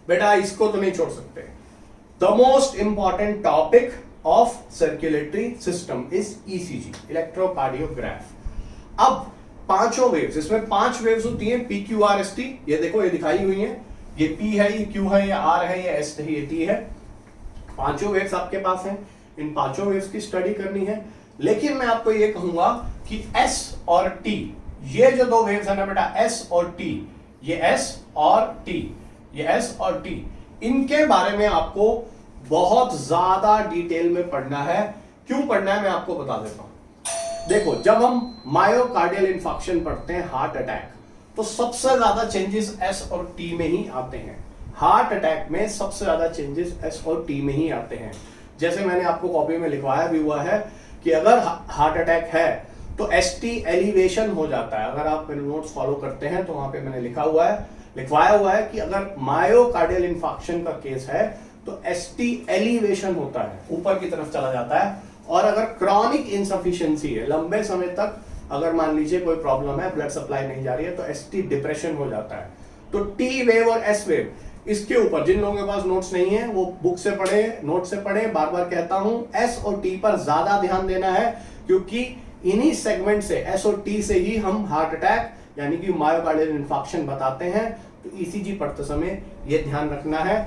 बेटा, इसको तो नहीं छोड़ सकते। The most important topic of circulatory system is ECG, electrocardiograph. अब 5 वेव्स, इसमें 5 वेव्स होती हैं, P Q R S T. ये देखो, ये दिखाई हुई है, ये पी है, ये क्यू है, ये आर है, ये एस है, ये टी है। 5 वेव्स आपके पास हैं, इन 5 वेव्स की स्टडी करनी है। लेकिन मैं आपको ये कहूंगा कि एस और टी, ये जो 2 वेव्स है ना बेटा, एस और टी, ये एस और टी, ये एस और टी, इनके बारे में आपको बहुत ज्यादा डिटेल में पढ़ना है। क्यों पढ़ना है मैं आपको बता देता हूं। देखो, जब हम मायोकार्डियल इंफाक्शन पढ़ते हैं, हार्ट अटैक, तो सबसे ज्यादा चेंजेस एस और टी में ही आते हैं। हार्ट अटैक में सबसे ज्यादा चेंजेस एस और टी में ही आते हैं। जैसे मैंने आपको कॉपी में लिखवाया भी हुआ है कि अगर हार्ट अटैक है तो एसटी एलिवेशन हो जाता है। अगर आप मेरे नोट्स फॉलो करते हैं तो वहां पे मैंने लिखवाया हुआ है कि अगर मायोकार्डियल इंफाक्शन का केस है तो एसटी एलिवेशन होता है, ऊपर की तरफ चला जाता है। और अगर क्रॉनिक इनसफिशिएंसी है, लंबे समय तक अगर मान लीजिए कोई प्रॉब्लम है, ब्लड सप्लाई नहीं जा रही है, तो एसटी डिप्रेशन हो जाता है। तो टी वेव और एस वेव, इसके ऊपर जिन लोगों के पास नोट्स नहीं है वो बुक से पढ़े, नोट से पढ़े। बार बार कहता हूं, एस और टी पर ज्यादा ध्यान देना है, क्योंकि इन्हीं सेगमेंट से, एस और टी से ही हम हार्ट अटैक यानी कि मायोकार्डियल इंफाक्शन बताते हैं। तो ईसीजी पढ़ते समय ये ध्यान रखना है।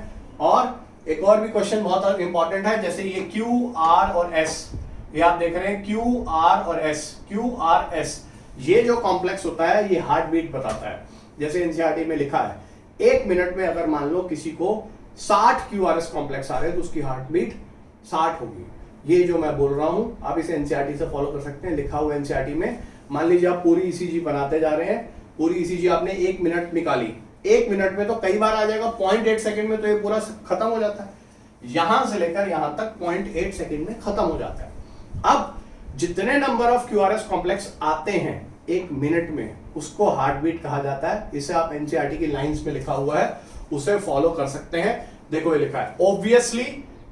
और एक और भी क्वेश्चन बहुत इंपॉर्टेंट है, जैसे ये क्यू आर और एस, ये आप देख रहे हैं क्यू आर और एस, क्यू आर एस, ये जो कॉम्प्लेक्स होता है ये हार्ट बीट बताता है। जैसे एनसीईआरटी में लिखा है 1 मिनट में अगर मान लो किसी को 60 क्यूआरएस कॉम्प्लेक्स आ रहे हैं तो उसकी हार्ट बीट 60 होगी। ये जो मैं बोल रहा हूं आप इसे एनसीईआरटी से फॉलो कर सकते हैं, लिखा हुआ एनसीईआरटी में। मान लीजिए आप पूरी ईसीजी बनाते जा रहे हैं, पूरी ईसीजी आपने 1 मिनट निकाली, 1 मिनट में तो कई बार आ जाएगा, 0.8 सेकंड में तो ये पूरा खत्म हो जाता है। यहां से लेकर यहां तक 0.8 सेकेंड में खत्म हो जाता है। अब जितने नंबर ऑफ क्यूआरएस कॉम्प्लेक्स आते हैं एक मिनट में, उसको हार्ट बीट कहा जाता है। इसे आप एनसीईआरटी की लाइंस में लिखा हुआ है, उसे फॉलो कर सकते हैं। देखो ये लिखा है, obviously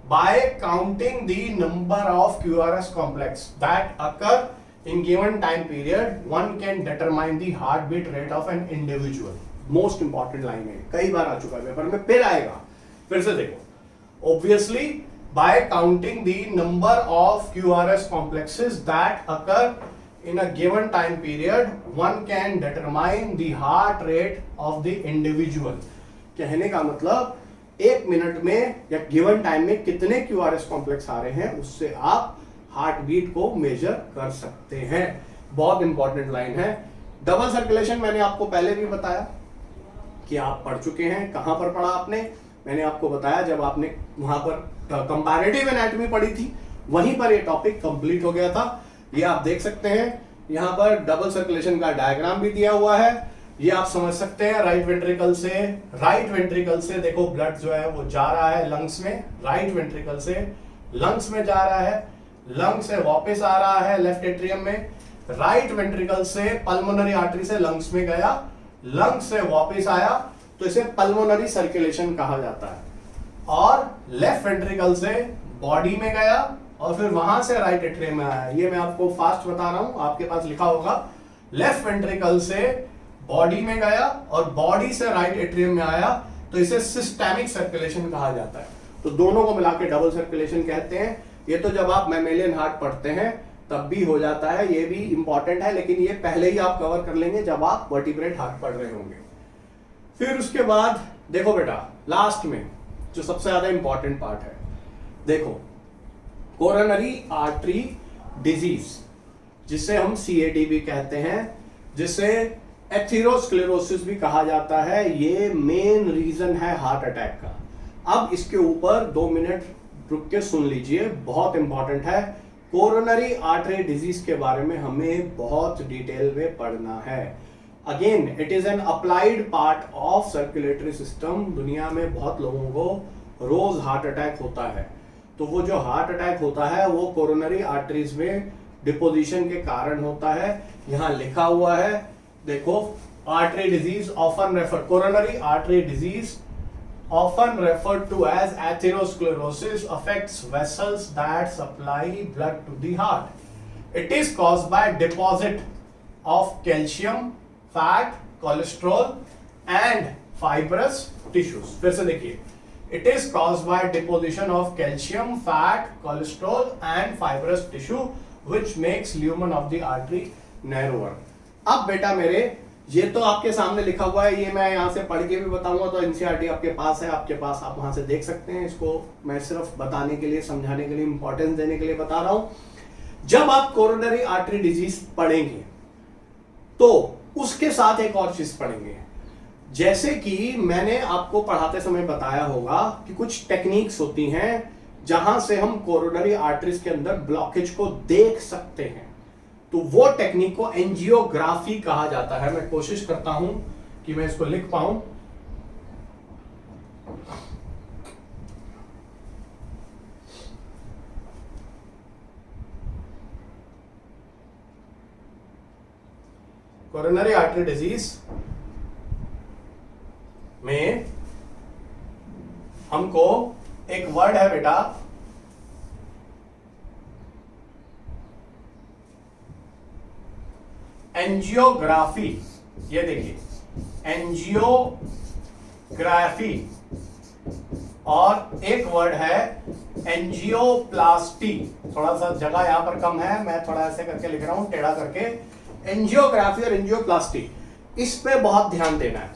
bye counting the number of QRS complex that occur in given time period one can determine the heartbeat rate of an individual। Most important line है, कई बार आ चुका है पेपर में, फिर आएगा। फिर से देखो, obviously by counting the number of QRS complexes that occur in a given time period one can determine the heart rate of the individual। कहने का मतलब एक मिनट में या गिवन टाइम में कितने QRS कॉम्प्लेक्स आ रहे हैं, उससे आप हार्ट बीट को मेजर कर सकते हैं। बहुत इंपॉर्टेंट लाइन है। डबल सर्कुलेशन मैंने आपको पहले भी बताया कि आप पढ़ चुके हैं। कहां पर पढ़ा आपने? मैंने आपको बताया जब आपने वहां पर कंपैरेटिव एनाटॉमी पढ़ी थी, वहीं पर ये टॉपिक कंप्लीट हो गया था। ये आप देख सकते हैं, यहां पर डबल सर्कुलेशन का डायग्राम भी दिया हुआ है। ये आप समझ सकते हैं, राइट वेंट्रिकल से देखो ब्लड जो है वो जा रहा है लंग्स में, राइट वेंट्रिकल से लंग्स में जा रहा है, लंग से वापस आ रहा है लेफ्ट एट्रियम में, राइट वेंट्रिकल से पल्मोनरी आर्टरी से लंग्स में गया, लंग से वापस आया, तो इसे पल्मोनरी सर्कुलेशन कहा जाता है। और लेफ्ट वेंट्रिकल से बॉडी में गया और फिर वहां से राइट एट्रियम में आया। ये मैं आपको फास्ट बता रहा हूं, आपके पास लिखा होगा, लेफ्ट वेंट्रिकल से बॉडी में गया और बॉडी से राइट एट्रियम में आया, तो इसे सिस्टेमिक सर्कुलेशन कहा जाता है। तो दोनों को मिला के डबल सर्कुलेशन कहते हैं। ये तो जब आप मैमेलियन हार्ट पढ़ते हैं तब भी हो जाता है, ये भी इंपॉर्टेंट है, लेकिन ये पहले ही आप कवर कर लेंगे जब आप वर्टिब्रेट हार्ट पढ़ रहे होंगे। फिर उसके बाद देखो बेटा, लास्ट में जो सबसे ज्यादा इंपॉर्टेंट पार्ट है, देखो कोरोनरी आर्टरी डिजीज, जिसे हम CAD भी कहते हैं, जिसे एथेरोस्क्लेरोसिस भी कहा जाता है, ये मेन रीजन है हार्ट अटैक का। अब इसके ऊपर 2 मिनट रुक के सुन लीजिए, बहुत इंपॉर्टेंट है। कोरोनरी आर्टरी डिजीज के बारे में हमें बहुत डिटेल में पढ़ना है। Again it is an applied part of circulatory system. दुनिया में बहुत लोगों को रोज हार्ट अटैक होता है, तो वो जो हार्ट अटैक होता है वो कोरोनरी आर्टरीज में डिपोजिशन के कारण होता है। यहां लिखा हुआ है, देखो, artery disease often refer, coronary artery disease often referred to as atherosclerosis affects vessels that supply blood to the heart. It is caused by deposit of calcium, fat, cholesterol and fibrous tissues. फिर से देखिए, it is caused by deposition of calcium, fat, cholesterol and fibrous tissue which makes lumen of the artery narrower। अब बेटा मेरे, ये तो आपके सामने लिखा हुआ है, ये मैं यहां से पढ़ के भी बताऊंगा, तो एनसीईआरटी आपके पास है, आपके पास, आप वहां से देख सकते हैं। इसको मैं सिर्फ बताने के लिए, समझाने के लिए, इंपॉर्टेंस देने के लिए बता रहा हूं। जब आप कोरोनरी आर्टरी डिजीज पढ़ेंगे तो उसके साथ एक और चीज पढ़ेंगे, जैसे कि मैंने आपको पढ़ाते समय बताया होगा कि कुछ टेक्निक्स होती हैं जहां से हम कोरोनरी आर्टरीज के अंदर ब्लॉकेज को देख सकते हैं, तो वो टेक्निक को एंजियोग्राफी कहा जाता है। मैं कोशिश करता हूं कि मैं इसको लिख पाऊं। कोरोनरी आर्टरी डिजीज में हमको एक वर्ड है बेटा, एंजियोग्राफी। ये देखिए, एंजियोग्राफी, और एक वर्ड है एंजियोप्लास्टी। थोड़ा सा जगह यहां पर कम है, मैं थोड़ा ऐसे करके लिख रहा हूं, टेढ़ा करके। एंजियोग्राफी और एंजियोप्लास्टी, इस पे बहुत ध्यान देना है।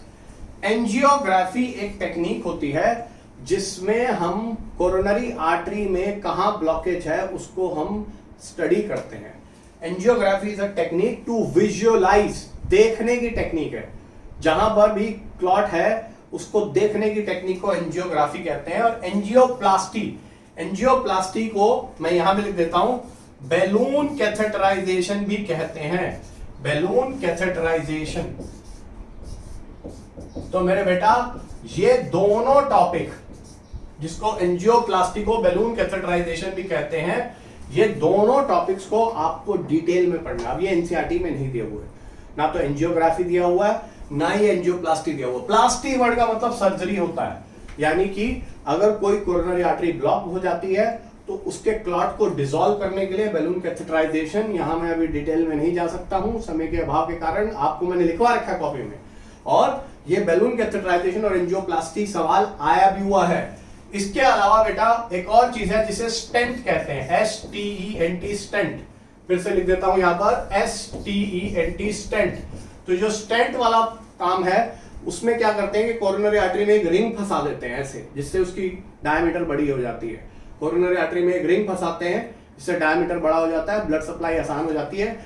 एंजियोग्राफी एक टेक्निक होती है जिसमें हम कोरोनरी आर्टरी में कहां ब्लॉकेज है उसको हम स्टडी करते हैं। Angiography is a technique to visualise, देखने की टेक्निक है। जहां पर भी क्लॉट है उसको देखने की टेक्निक को एंजियोग्राफी कहते हैं। और एंजियोप्लास्टी, एंजियोप्लास्टी को मैं यहां भी लिख देता हूं, बैलून कैथेटराइजेशन भी कहते हैं, बैलून कैथेटराइजेशन। तो मेरे बेटा, ये दोनों टॉपिक जिसको एंजियोप्लास्टी को बैलून कैथेटराइजेशन भी कहते हैं, ये दोनों टॉपिक्स को आपको डिटेल में पढ़ना है। अब ये एनसीईआरटी में नहीं दिया हुआ है, ना तो एंजियोग्राफी दिया हुआ है, ना ही एंजियोप्लास्टी दिया हुआ। प्लास्टी वर्ड का मतलब सर्जरी होता है, यानी कि अगर कोई कोरोनरी आर्टरी ब्लॉक हो जाती है तो उसके क्लॉट को डिसॉल्व करने के लिए बैलून कैथेटराइजेशन, यहां मैं अभी डिटेल में नहीं जा सकता हूं समय के अभाव के कारण, आपको मैंने लिखवा रखा है कॉपी में। और ये बैलून कैथेटराइजेशन और एंजियोप्लास्टी सवाल आया भी हुआ है। इसके अलावा बेटा एक और चीज है जिसे स्टेंट कहते हैं, STENT स्टेंट। फिर से लिख देता हूं यहां पर STENT स्टेंट। तो जो स्टेंट वाला काम है उसमें क्या करते हैं कि कोरोनरी आर्टरी में एक रिंग फंसा देते हैं ऐसे, जिससे उसकी डायमीटर बड़ी हो जाती है। कोरोनरी आर्टरी में एक रिंग फंसाते हैं जिससे डायमीटर बड़ा हो जाता है, ब्लड सप्लाई आसान हो जाती है।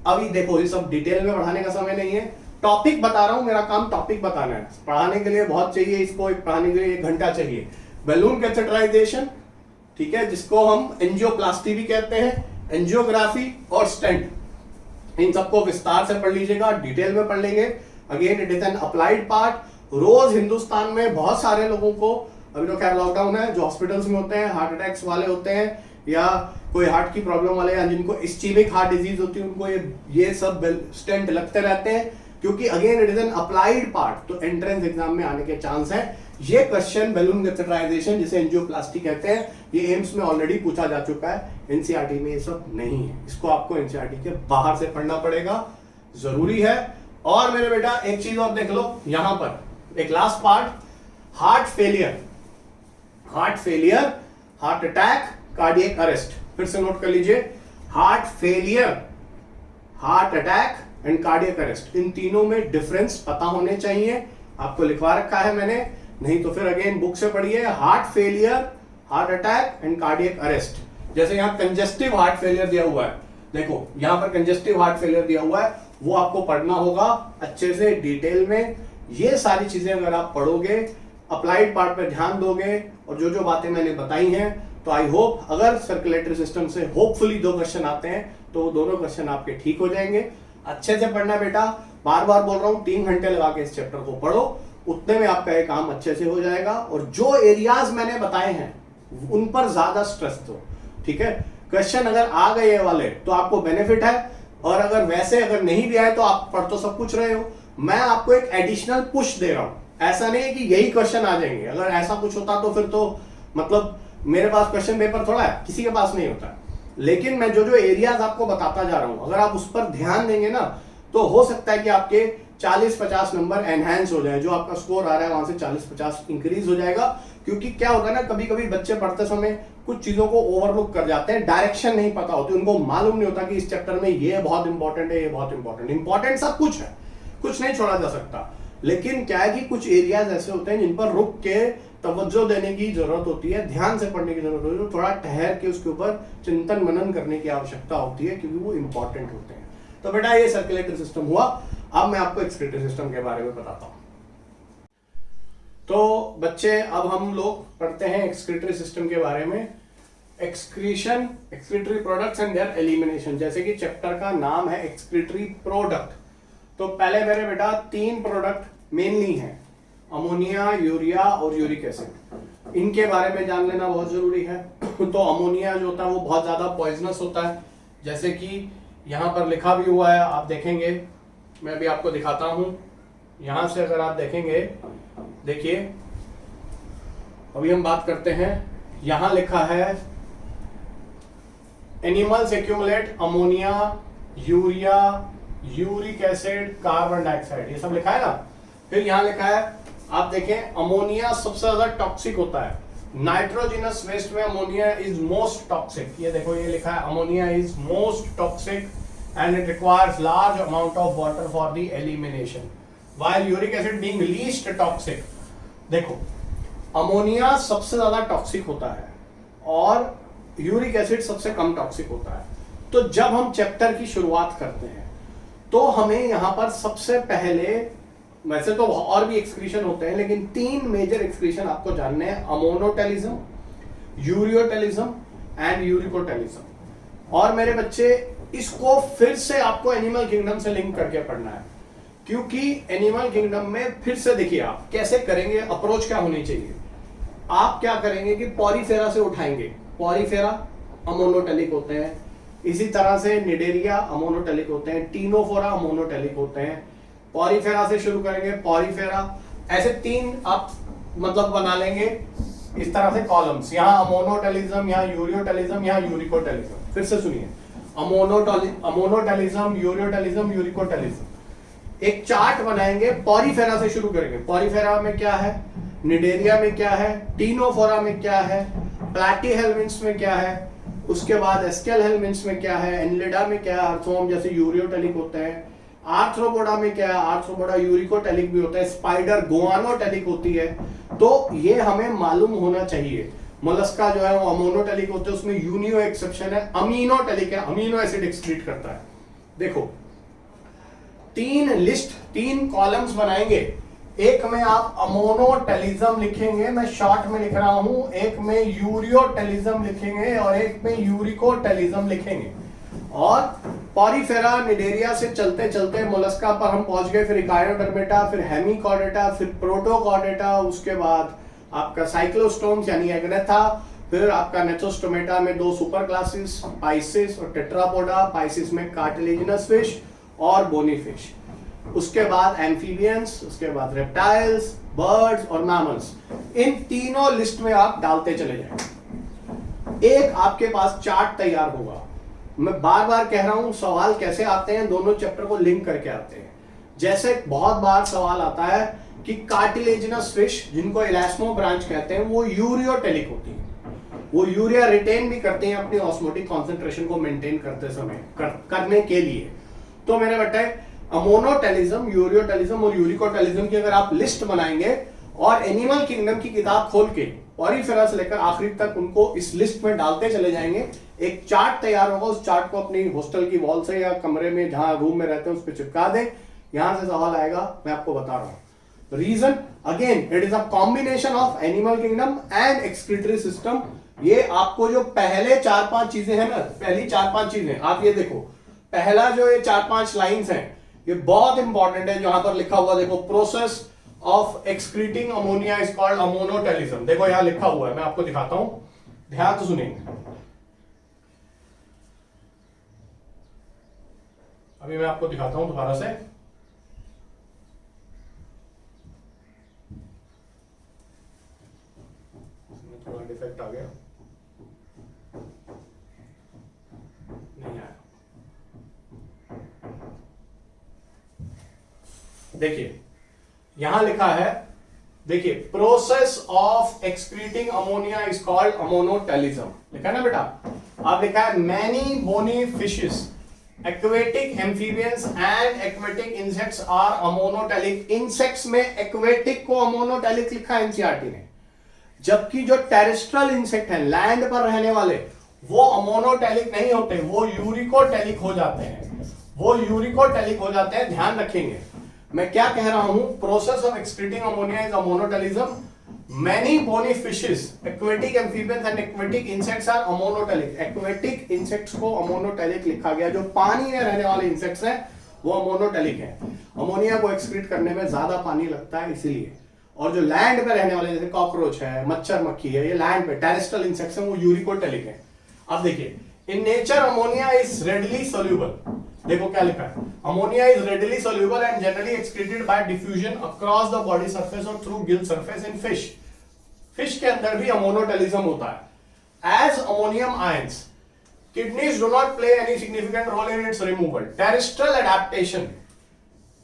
अभी देखो ये सब डिटेल में पढ़ाने का समय नहीं है, टॉपिक बता रहा हूं, मेरा काम टॉपिक बताना है। पढ़ाने के लिए बहुत चाहिए, इसको पढ़ाने के लिए 1 घंटा चाहिए। बैलून कैथेटराइजेशन, ठीक है, जिसको हम एंजियोप्लास्टी भी कहते हैं, एंजियोग्राफी और स्टेंट, इन सबको विस्तार से पढ़ लीजिएगा, डिटेल में पढ़ लेंगे। Again it is an applied part. रोज हिंदुस्तान में बहुत सारे लोगों को, अभी तो खैर लॉकडाउन है, जो हॉस्पिटल्स में होते हैं, हार्ट अटैक्स वाले होते हैं या कोई हार्ट की प्रॉब्लम वाले, या जिनको इस्चेमिक हार्ट डिजीज होती है, उनको ये सब स्टेंट लगते रहते हैं, क्योंकि again it is an applied part, तो एंट्रेंस एग्जाम में आने के चांस है। ये क्वेश्चन बैलून कैथेटराइजेशन जिसे एंजियोप्लास्टी कहते हैं, ये एम्स में ऑलरेडी पूछा जा चुका है, एनसीईआरटी में ये सब नहीं है। इसको आपको एनसीईआरटी के बाहर से पढ़ना पड़ेगा, जरूरी है। और मेरे बेटा एक चीज और देख लो, यहां पर एक last part, heart failure, heart attack, cardiac arrest. फिर से नोट कर लीजिए, heart failure, heart attack and cardiac arrest, इन तीनों में डिफरेंस पता होने चाहिए। आपको लिखवा रखा है मैंने, नहीं तो फिर अगेन बुक से पढ़िए। Heart failure, heart attack and cardiac arrest. जैसे यहां कंजेस्टिव हार्ट फेलियर दिया हुआ है, देखो यहां पर कंजेस्टिव हार्ट फेलियर दिया हुआ है, वो आपको पढ़ना होगा अच्छे से डिटेल में। ये सारी चीजें अगर आप पढ़ोगे, अप्लाइड पार्ट पर ध्यान दोगे, और जो जो बातें मैंने बताई हैं, तो आई होप अगर सर्कुलेटरी सिस्टम से होपफुली 2 क्वेश्चन आते हैं तो वो दोनों क्वेश्चन आपके ठीक हो जाएंगे। अच्छे से पढ़ना बेटा, बार बार बोल रहा हूं, 3 घंटे लगा के इस चैप्टर को पढ़ो, उतने में आपका ये काम अच्छे से हो जाएगा। और जो एरियाज मैंने बताए हैं उन पर ज्यादा स्ट्रेस दो, ठीक है। क्वेश्चन अगर आ गए वाले तो आपको बेनिफिट है, और अगर वैसे अगर नहीं भी आए तो आप पढ़ तो सब कुछ रहे हो। मैं आपको एक एडिशनल पुश दे रहा हूं, ऐसा नहीं है कि यही क्वेश्चन आ जाएंगे। अगर ऐसा कुछ होता तो फिर तो मतलब मेरे पास क्वेश्चन पेपर थोड़ा है, किसी के पास नहीं होता। लेकिन मैं जो जो एरियाज आपको बताता जा रहा हूं, अगर आप उस पर ध्यान देंगे ना, तो हो सकता है कि आपके 40-50 नंबर एनहांस हो जाए। जो आपका स्कोर आ रहा है वहां से 40-50 इंक्रीज हो जाएगा। क्योंकि क्या होता है ना, कभी कभी बच्चे पढ़ते समय कुछ चीजों को ओवरलुक कर जाते हैं, डायरेक्शन नहीं पता होती, उनको मालूम नहीं होता कि इस चैप्टर में ये बहुत इंपॉर्टेंट है, ये बहुत इंपॉर्टेंट सब कुछ है, कुछ नहीं छोड़ा जा सकता। लेकिन क्या है कि कुछ एरियाज ऐसे होते हैं जिन पर रुक के तवज्जो देने की जरूरत होती है, ध्यान से पढ़ने की जरूरत होती है, थोड़ा ठहर के उसके ऊपर चिंतन मनन करने की आवश्यकता होती है, क्योंकि वो इंपॉर्टेंट होते हैं। तो बेटा ये सर्कुलेटरी सिस्टम हुआ। अब मैं आपको एक्सक्रीटरी सिस्टम के बारे में बताता हूं। तो बच्चे अब हम लोग पढ़ते हैं एक्सक्रीटरी सिस्टम के बारे में। Excretion, excretory products and there elimination, जैसे कि चैप्टर का नाम है एक्सक्रीटरी प्रोडक्ट। तो पहले मेरे बेटा 3 प्रोडक्ट मेनली हैं, अमोनिया, यूरिया और यूरिक एसिड। इनके बारे में जान लेना बहुत जरूरी है। तो अमोनिया जो होता है वो बहुत ज्यादा पॉइजनस होता है, जैसे कि यहां पर लिखा भी हुआ है, आप देखेंगे, मैं भी आपको दिखाता हूं। यहां से अगर आप देखेंगे, देखिए अभी हम बात करते हैं, यहां लिखा है animals accumulate ammonia, urea, uric acid, carbon dioxide, ये सब लिखा है ना। फिर यहां लिखा है, आप देखें, अमोनिया सबसे ज्यादा टॉक्सिक होता है। नाइट्रोजिनस वेस्ट में अमोनिया इज मोस्ट टॉक्सिक, ये देखो ये लिखा है, ammonia is most toxic and it requires large amount of water for the elimination, while uric acid being least toxic. देखो अमोनिया सबसे ज्यादा टॉक्सिक होता है और यूरिक एसिड सबसे कम टॉक्सिक होता है। तो जब हम चैप्टर की शुरुआत करते हैं तो हमें यहां पर सबसे पहले, वैसे तो और भी एक्सक्रीशन होते हैं, लेकिन 3 मेजर एक्सक्रीशन आपको जानने हैं, अमोनोटेलिज्म, यूरियोटेलिज्म एंड यूरिकोटेलिज्म। और मेरे बच्चे इसको फिर से आपको एनिमल किंगडम से लिंक करके पढ़ना है, क्योंकि एनिमल किंगडम में फिर से देखिए आप कैसे करेंगे, अप्रोच क्या होनी चाहिए। आप क्या करेंगे कि पॉरीफेरा से उठाएंगे, पॉरीफेरा अमोनोटेलिक होते हैं, इसी तरह से निडेरिया अमोनोटेलिक होते हैं, टीनोफोरा अमोनोटेलिक होते हैं। पॉरीफेरा से शुरू करेंगे, पॉरीफेरा, ऐसे 3 आप मतलब बना लेंगे इस तरह से कॉलम्स, यहाँ अमोनोटेलिज्म, यहाँ यूरियोटेलिज्म, यहाँ यूरिकोटेलिज्म। फिर से सुनिए, अमोनोटेलिज्म, यूरियोटेलिज्म, यूरिकोटेलिज्म। एक चार्ट बनाएंगे, पॉरीफेरा से शुरू करेंगे। पॉरीफेरा में क्या है, निडेरिया में क्या है, टीनोफोरा में क्या है, प्लैटीहेल्मिन्थ्स में क्या है, उसके बाद एस्केलहेल्मिन्थ्स में क्या है, एनलिडा में क्या है, आर्थ्रोम जैसे यूरियोटेलिक होते हैं, आर्थ्रोपोडा में क्या है, आर्थ्रोपोडा यूरिकोटेलिक भी होता है, स्पाइडर गुआनोटेलिक होती है। तो ये हमें मालूम होना चाहिए। मोलस्का जो है वो अमोनोटेलिक होते हैं, उसमें यूनियो एक्सेप्शन है, अमीनोटेलिक है, अमीनो एसिड एक्सक्रीट करता है। देखो 3 कॉलम्स बनाएंगे, एक में आप अमोनोटेलिज्म लिखेंगे, मैं शॉर्ट में लिख रहा हूं, एक में यूरियोटेलिज्म लिखेंगे और एक में यूरिकोटेलिज्म लिखेंगे। और पॉरीफेरा निडेरिया से चलते चलते मोलस्का पर हम पहुंच गए, फिर इकायोडर्मेटा, फिर हेमिकॉर्डेटा, फिर प्रोटोकॉर्डेटा, उसके बाद आपका साइक्लोस्टोम्स यानी एग्नेथा, फिर आपका नेथोस्टोमेटा में 2 सुपर क्लासेस, पाइसिस और टेट्रापोडा। पाइसिस में कार्टिलेजिनस फिश और बोनी फिश, उसके बाद एम्फीबियंस, उसके बाद रेप्टाइल्स, बर्ड्स और मैमल्स। इन तीनों लिस्ट में आप डालते चले जाएंगे, एक आपके पास चार्ट तैयार होगा। मैं बार बार कह रहा हूं, सवाल कैसे आते हैं, दोनों चैप्टर को लिंक करके आते हैं। जैसे बहुत बार सवाल आता है कि कार्टिलेजिनस फिश, जिनको इलास्मो ब्रांच कहते हैं, वो यूरियोटेलिक होती है, वो यूरिया रिटेन भी करते हैं अपनी ऑस्मोटिक कॉन्सेंट्रेशन को मेंटेन करते समय करने के लिए। तो मेरे बेटे अमोनोटेलिज्म, यूरियोटेलिज्म और यूरिकोटेलिज्म की अगर आप लिस्ट बनाएंगे और एनिमल किंगडम की किताब खोल के पॉरीफेरा से लेकर आखिरी तक उनको इस लिस्ट में डालते चले जाएंगे, एक चार्ट तैयार होगा। उस चार्ट को अपनी हॉस्टल की वॉल से या कमरे में जहां रूम में रहते हैं उस पर चिपका दें। यहां से सवाल आएगा, मैं आपको बता रहा हूं। Reason again, it is a combination of animal kingdom and excretory system. ये आपको जो पहले 4-5 चीजें हैं ना, पहली 4-5 चीजें आप ये देखो, पहला जो ये 4-5 लाइंस हैं ये बहुत इंपॉर्टेंट है। जहां पर लिखा हुआ देखो, process of excreting ammonia is called ammonotelism. देखो यहां लिखा हुआ है, मैं आपको दिखाता हूं, ध्यान से सुनिए। अभी मैं आपको दिखाता हूं दोबारा से। थोड़ा डिफेक्ट आ गया, नहीं आया। देखिए यहां लिखा है, देखिए process of excreting ammonia is called ammonotelism, लिखा है ना बेटा। आप लिखा है many bony fishes, aquatic amphibians and aquatic insects are ammonotelic. Insects में एक्वेटिक को अमोनोटेलिक लिखा है एनसीईआरटी ने, जबकि जो टेरेस्ट्रियल इंसेक्ट है, लैंड पर रहने वाले, वो अमोनोटेलिक नहीं होते, वो यूरिकोटेलिक हो जाते हैं, वो यूरिकोटेलिक हो जाते हैं। ध्यान रखेंगे मैं क्या कह रहा हूं, process of excreting ammonia is ammonotelism. Many bony fishes, aquatic amphibians and aquatic insects are ammonotelic. Aquatic insects को अमोनोटेलिक लिखा गया, जो पानी में रहने वाले इंसेक्ट्स हैं वो अमोनोटेलिक है। अमोनिया को एक्सक्रीट करने में ज्यादा पानी लगता है इसीलिए। और जो लैंड पे रहने वाले जैसे कॉकरोच है, मच्छर मक्खी है, ये लैंड पे टेरेस्ट्रियल इंसेक्ट्स हैं, वो यूरिकोटेलिक है। अब देखिए, in nature ammonia is readily soluble. देखो क्या लिखा है, ammonia is readily soluble and generally excreted by diffusion across the body surface और through gill surface in fish. Fish के अंदर भी अमोनोटेलिज्म होता है। As ammonium ions, kidneys do not play any significant role in its removal. Terrestrial adaptation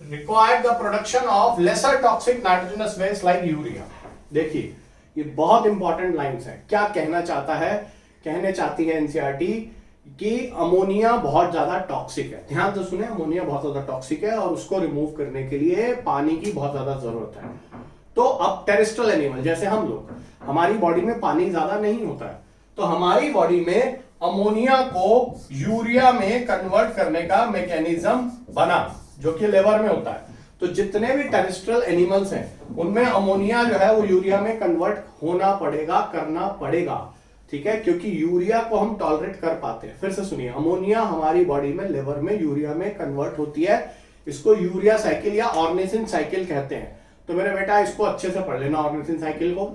required the production of lesser toxic nitrogenous waste like urea। देखिए ये बहुत इंपॉर्टेंट लाइंस हैं। क्या कहना चाहता है, कहने चाहती है एनसीईआरटी कि अमोनिया बहुत ज्यादा टॉक्सिक है। ध्यान से सुने, अमोनिया बहुत ज्यादा टॉक्सिक है और उसको रिमूव करने के लिए पानी की बहुत ज्यादा जरूरत है। तो अब टेरेस्ट्रियल एनिमल जैसे हम लोग, हमारी बॉडी में पानी ज्यादा नहीं होता है, तो हमारी बॉडी में अमोनिया को यूरिया में कन्वर्ट करने का मैकेनिज्म बना, जो कि लेवर में होता है। तो जितने भी टेरेस्ट्रियल एनिमल्स हैं उनमें अमोनिया जो है वो यूरिया में कन्वर्ट होना पड़ेगा, करना पड़ेगा, ठीक है, क्योंकि यूरिया को हम टॉलरेट कर पाते हैं। फिर से सुनिए, अमोनिया हमारी बॉडी में लेवर में यूरिया में कन्वर्ट होती है। इसको यूरिया साइकिल या ऑर्निथिन साइकिल कहते हैं। तो मेरे बेटा इसको अच्छे से पढ़ लेना, ऑर्निथिन साइकिल को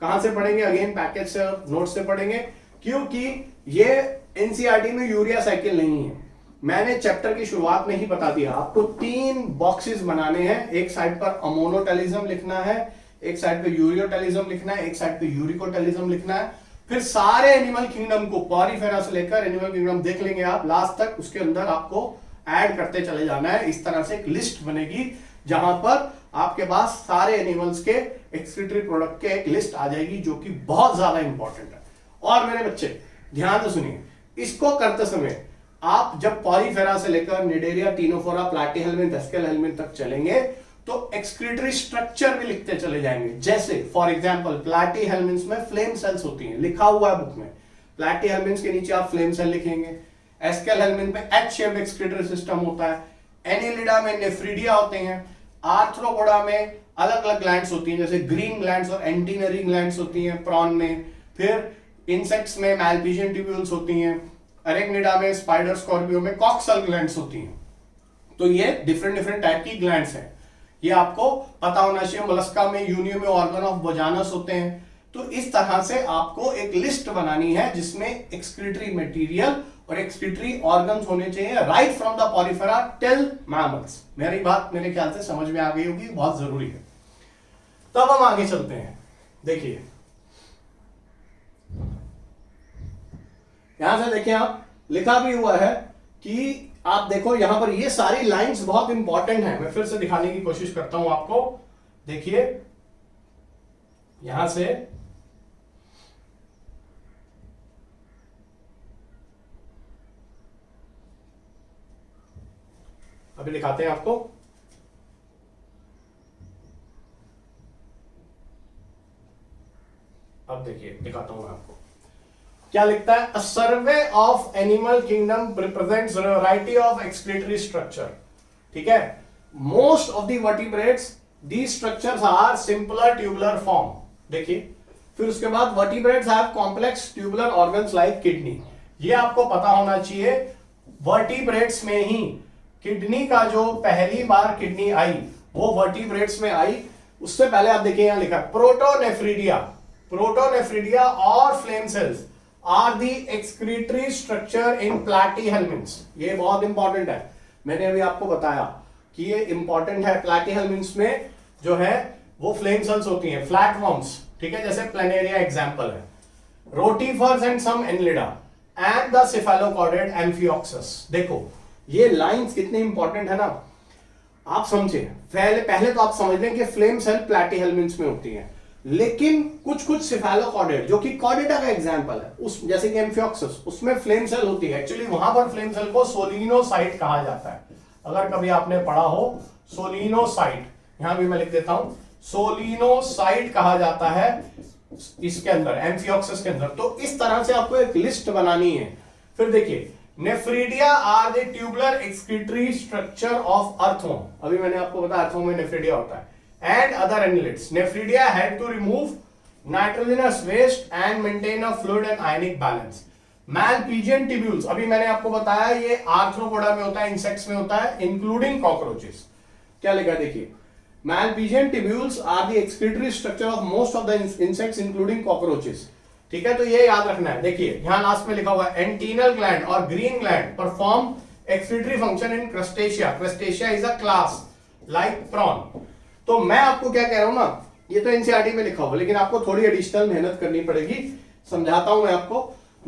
कहां से पढ़ेंगे? अगेन पैकेज से और नोट से पढ़ेंगे, क्योंकि ये एनसीईआरटी में यूरिया साइकिल नहीं है। मैंने चैप्टर की शुरुआत में ही बता दिया, आपको 3 बॉक्सेस बनाने हैं। एक साइड पर अमोनोटेलिज्म लिखना है, एक साइड पे यूरियोटेलिज्म लिखना है, एक साइड पे यूरिकोटेलिज्म लिखना है। फिर सारे एनिमल किंगडम को पॉरीफेरा से लेकर एनिमल किंगडम देख लेंगे आप लास्ट तक, उसके अंदर आपको ऐड करते चले जाना है। इस तरह से एक लिस्ट बनेगी जहां पर आपके पास सारे एनिमल्स के एक्सक्रीटरी प्रोडक्ट के एक लिस्ट आ जाएगी, जो कि बहुत ज्यादा इंपॉर्टेंट है। और मेरे बच्चे ध्यान से सुनिए, इसको करते समय आप जब पॉलीफेरा से लेकर निडेरिया, टीनोफोरा, प्लैटीहेल्मिन्थ, एस्केलहेल्मिन्थ तक चलेंगे तो एक्सक्रीटरी स्ट्रक्चर भी लिखते चले जाएंगे। जैसे फॉर एग्जांपल प्लैटीहेल्मिन्थ में फ्लेम सेल्स होती हैं, लिखा हुआ है बुक में। प्लैटीहेल्मिन्थ के नीचे आप फ्लेम सेल लिखेंगे। एस्केलहेल्मिन्थ में एच शेप्ड एक्सक्रीटरी सिस्टम होता है। एनिलिडा में नेफ्रीडिया होते हैं। आर्थ्रोपोडा में अलग अलग ग्लैंड्स होती हैं, जैसे ग्रीन ग्लैंड्स और एंटीनरी ग्लैंड्स होती हैं प्रॉन में। फिर इंसेक्ट्स में मैलपीजियन ट्यूब्यूल्स होती हैं। अरेक्निडा में, स्पाइडर, स्कॉर्पियो में कॉक्सल ग्लैंड्स होती हैं। तो ये डिफरेंट डिफरेंट टाइप की ग्लैंड्स हैं, ये आपको पता होना चाहिए। मोलस्का में यूनियो में ऑर्गन ऑफ बोजानस होते हैं। तो इस तरह से आपको एक लिस्ट बनानी है जिसमें एक्सक्रीटरी मटेरियल और एक्सक्रीटरी ऑर्गन्स होने चाहिए, right from the Porifera till mammals. मेरी बात मेरे ख्याल से समझ में आ गई होगी, बहुत जरूरी है। तब हम आगे चलते हैं। देखिए यहां से देखिए, आप लिखा भी हुआ है कि आप देखो यहां पर ये सारी लाइंस बहुत इंपॉर्टेंट है। मैं फिर से दिखाने की कोशिश करता हूं आपको। देखिए यहां से अभी दिखाते हैं आपको। अब देखिए दिखाता हूं मैं आपको क्या लिखता है। A survey of animal kingdom represents variety of excretory structure. ठीक है, most of the vertebrates the structures are simpler tubular form. देखिए फिर उसके बाद vertebrates have complex tubular organs like kidney. ये आपको पता होना चाहिए, वर्टिब्रेट्स में ही किडनी का जो पहली बार किडनी आई वो वर्टिब्रेट्स में आई। उससे पहले आप देखिए यहां लिखा प्रोटोनेफ्रीडिया। प्रोटोनेफ्रीडिया और flame cells are the excretory structure in platyhelminthes. ये बहुत इंपॉर्टेंट है, मैंने अभी आपको बताया कि ये इंपॉर्टेंट है। प्लैटीहेल्मिन्थ्स में जो है वो फ्लेम सेल्स होती हैं, फ्लैट वर्म्स। ठीक है, जैसे प्लेनेरिया एग्जांपल है। Rotifers and some annelida and the cephalochordate amphioxus. देखो ये लाइंस कितने इंपॉर्टेंट है ना, आप समझे। पहले तो आप समझ लें कि फ्लेम सेल प्लैटीहेल्मिन्थ्स में होती हैं, लेकिन कुछ कुछ सेफेलोकॉर्डेड जो कि कॉर्डेटा का एग्जांपल है, उस जैसे कि एम्फियोक्सस, उसमें फ्लेम सेल होती है। एक्चुअली वहां पर फ्लेम सेल को सोलिनोसाइट कहा जाता है। अगर कभी आपने पढ़ा हो सोलिनोसाइट, यहां भी मैं लिख देता हूं, सोलिनोसाइट कहा जाता है इसके अंदर, एम्फियोक्सस के अंदर। तो इस तरह से आपको एक लिस्ट बनानी है। फिर देखिए nephridia are the tubular excretory structure of earthworm. अभी मैंने आपको बताया अर्थवर्म में नेफ्रीडिया होता है। And other annelids. Nephridia had to remove nitrogenous waste and maintain a fluid and ionic balance. Malpighian tubules, अभी मैंने आपको बताया ये आर्थ्रोपोडा में होता है, इंसेक्ट्स में होता है, इंक्लूडिंग कॉकरोचेस। क्या लिखा देखिए, Malpighian tubules are the excretory structure of most of the insects including cockroaches. ठीक है, तो ये याद रखना है। देखिए यहां लास्ट में लिखा हुआ है एंटीनल ग्लैंड और green gland perform excretory function in crustacea. Crustacea is a class like prawn. तो मैं आपको क्या कह रहा हूं ना, ये तो एनसीईआरटी में लिखा हुआ, लेकिन आपको थोड़ी एडिशनल मेहनत करनी पड़ेगी। समझाता हूं मैं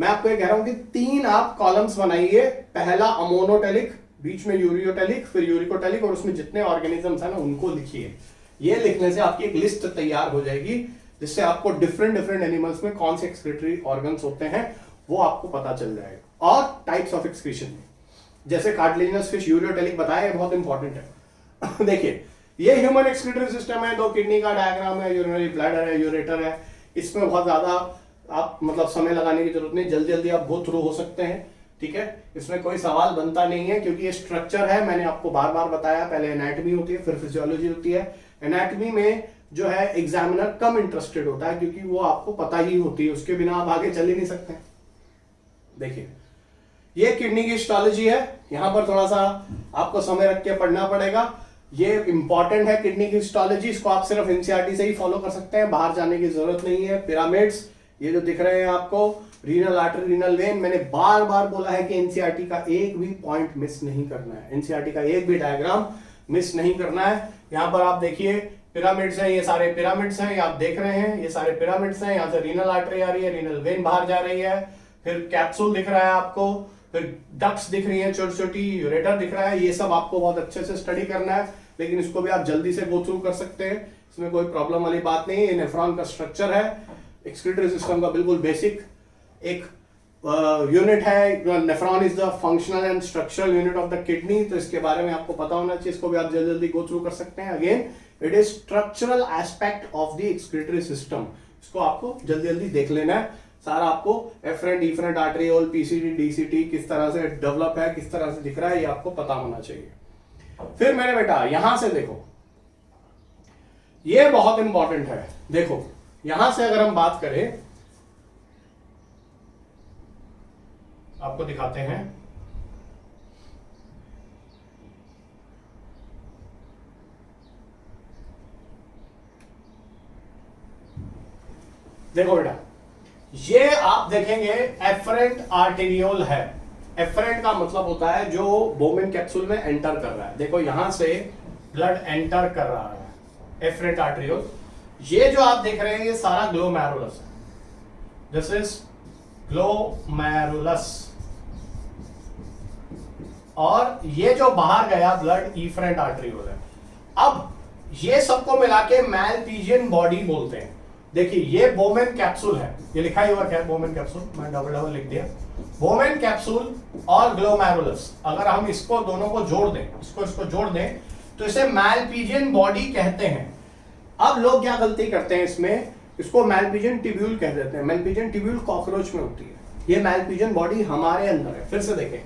आपको ये कह रहा हूं कि 3 आप कॉलम्स बनाइए। पहला अमोनोटेलिक, बीच में यूरियोटेलिक, फिर यूरिकोटेलिक, और उसमें जितने ऑर्गेनिजम्स हैं ना उनको लिखिए। ये लिखने से आपकी एक लिस्ट तैयार हो जाएगी, जिससे आपको डिफरेंट एनिमल्स में कौन से एक्सक्रीटरी ऑर्गन्स होते हैं वो आपको पता चल जाएगा। और टाइप्स ऑफ एक्सक्रीशन, जैसे कार्टिलेजिनस फिश, यूरियोटेलिक बताया, बहुत इंपॉर्टेंट है। देखिए ये ह्यूमन एक्सक्रीटरी सिस्टम है, 2 किडनी का डायग्राम है, यूरिनरी ब्लैडर है, यूरेटर है। इसमें बहुत ज्यादा आप मतलब समय लगाने की जरूरत नहीं, जल्दी जल्दी आप गो थ्रू हो सकते हैं। ठीक है, इसमें कोई सवाल बनता नहीं है, क्योंकि ये स्ट्रक्चर है। मैंने आपको बार बार बताया, पहले एनाटॉमी होती है, फिर फिजियोलॉजी होती है। एनाटॉमी में जो है एग्जामिनर कम इंटरेस्टेड होता है, क्योंकि वो आपको पता ही होती है, उसके बिना आप आगे चल ही नहीं सकते। देखिए ये किडनी की हिस्टोलॉजी है, यहां पर थोड़ा सा आपको समय रख के पढ़ना पड़ेगा। ये इंपॉर्टेंट है किडनी की हिस्टोलॉजी, इसको आप सिर्फ एनसीईआरटी से ही फॉलो कर सकते हैं, बाहर जाने की जरूरत नहीं है। पिरामिड्स ये जो दिख रहे हैं आपको, रीनल आर्टरी, रीनल वेन, मैंने बार बार बोला है कि एनसीईआरटी का एक भी पॉइंट मिस नहीं करना है, एनसीईआरटी का एक भी डायग्राम मिस नहीं करना है। यहां पर आप देखिए पिरामिड्स हैं, ये सारे पिरामिड्स हैं, ये आप देख रहे हैं, ये सारे पिरामिड्स हैं। यहां से रीनल आर्टरी आ रही है, रीनल वेन बाहर जा रही है, फिर कैप्सूल दिख रहा है आपको, फिर डक्ट्स दिख रही है छोटी छोटी, यूरेटर दिख रहा है। ये सब आपको बहुत अच्छे से स्टडी करना है, लेकिन इसको भी आप जल्दी से गो थ्रू कर सकते हैं, इसमें कोई प्रॉब्लम वाली बात नहीं है। ये नेफ्रॉन का स्ट्रक्चर है, एक्सक्रीटरी सिस्टम का बिल्कुल बेसिक एक यूनिट है। Nephron is the functional and structural unit of the kidney, तो इसके बारे में आपको पता होना चाहिए, इसको भी आप जल्दी जल्दी गो थ्रू कर सकते हैं। Again it is structural aspect of the excretory system, इसको आपको जल्दी जल्दी देख लेना है सारा। आपको afferent different arteriole, PCD, DCT किस तरह से डेवलप है, किस तरह से दिख रहा है, ये आपको पता होना चाहिए। फिर मेरे बेटा यहां से देखो, ये बहुत इंपॉर्टेंट है। देखो यहां से अगर हम बात करें, आपको दिखाते हैं, देखो बेटा ये आप देखेंगे एफरेंट आर्टेरियोल है। एफरेंट का मतलब होता है जो बोमेन कैप्सूल में एंटर कर रहा है। देखो यहां से ब्लड एंटर कर रहा है, एफरेंट आर्टेरियोल। ये जो आप देख रहे हैं ये सारा ग्लोमेरुलस है, दिस इज ग्लोमेरुलस। और ये जो बाहर गया ब्लड इफरेंट आर्टेरियोल है। अब ये सबको मिला के मैलपीजियन बॉडी बोलते हैं। देखिए ये बोमेन कैप्सूल है, ये लिखा ही हुआ क्या है, बोमेन कैप्सूल, मैं डबल डबल लिख दिया। बोमेन कैप्सूल और ग्लोमेरुलस, अगर हम इसको दोनों को जोड़ दें, इसको जोड़ दें, तो इसे मैलपीजियन बॉडी कहते हैं। अब लोग क्या गलती करते हैं इसमें, इसको मैलपीजियन ट्यूब्यूल कह देते हैं। मैलपीजियन ट्यूब्यूल कॉकरोच में होती है, ये मैलपीजियन बॉडी हमारे अंदर है। फिर से देखें,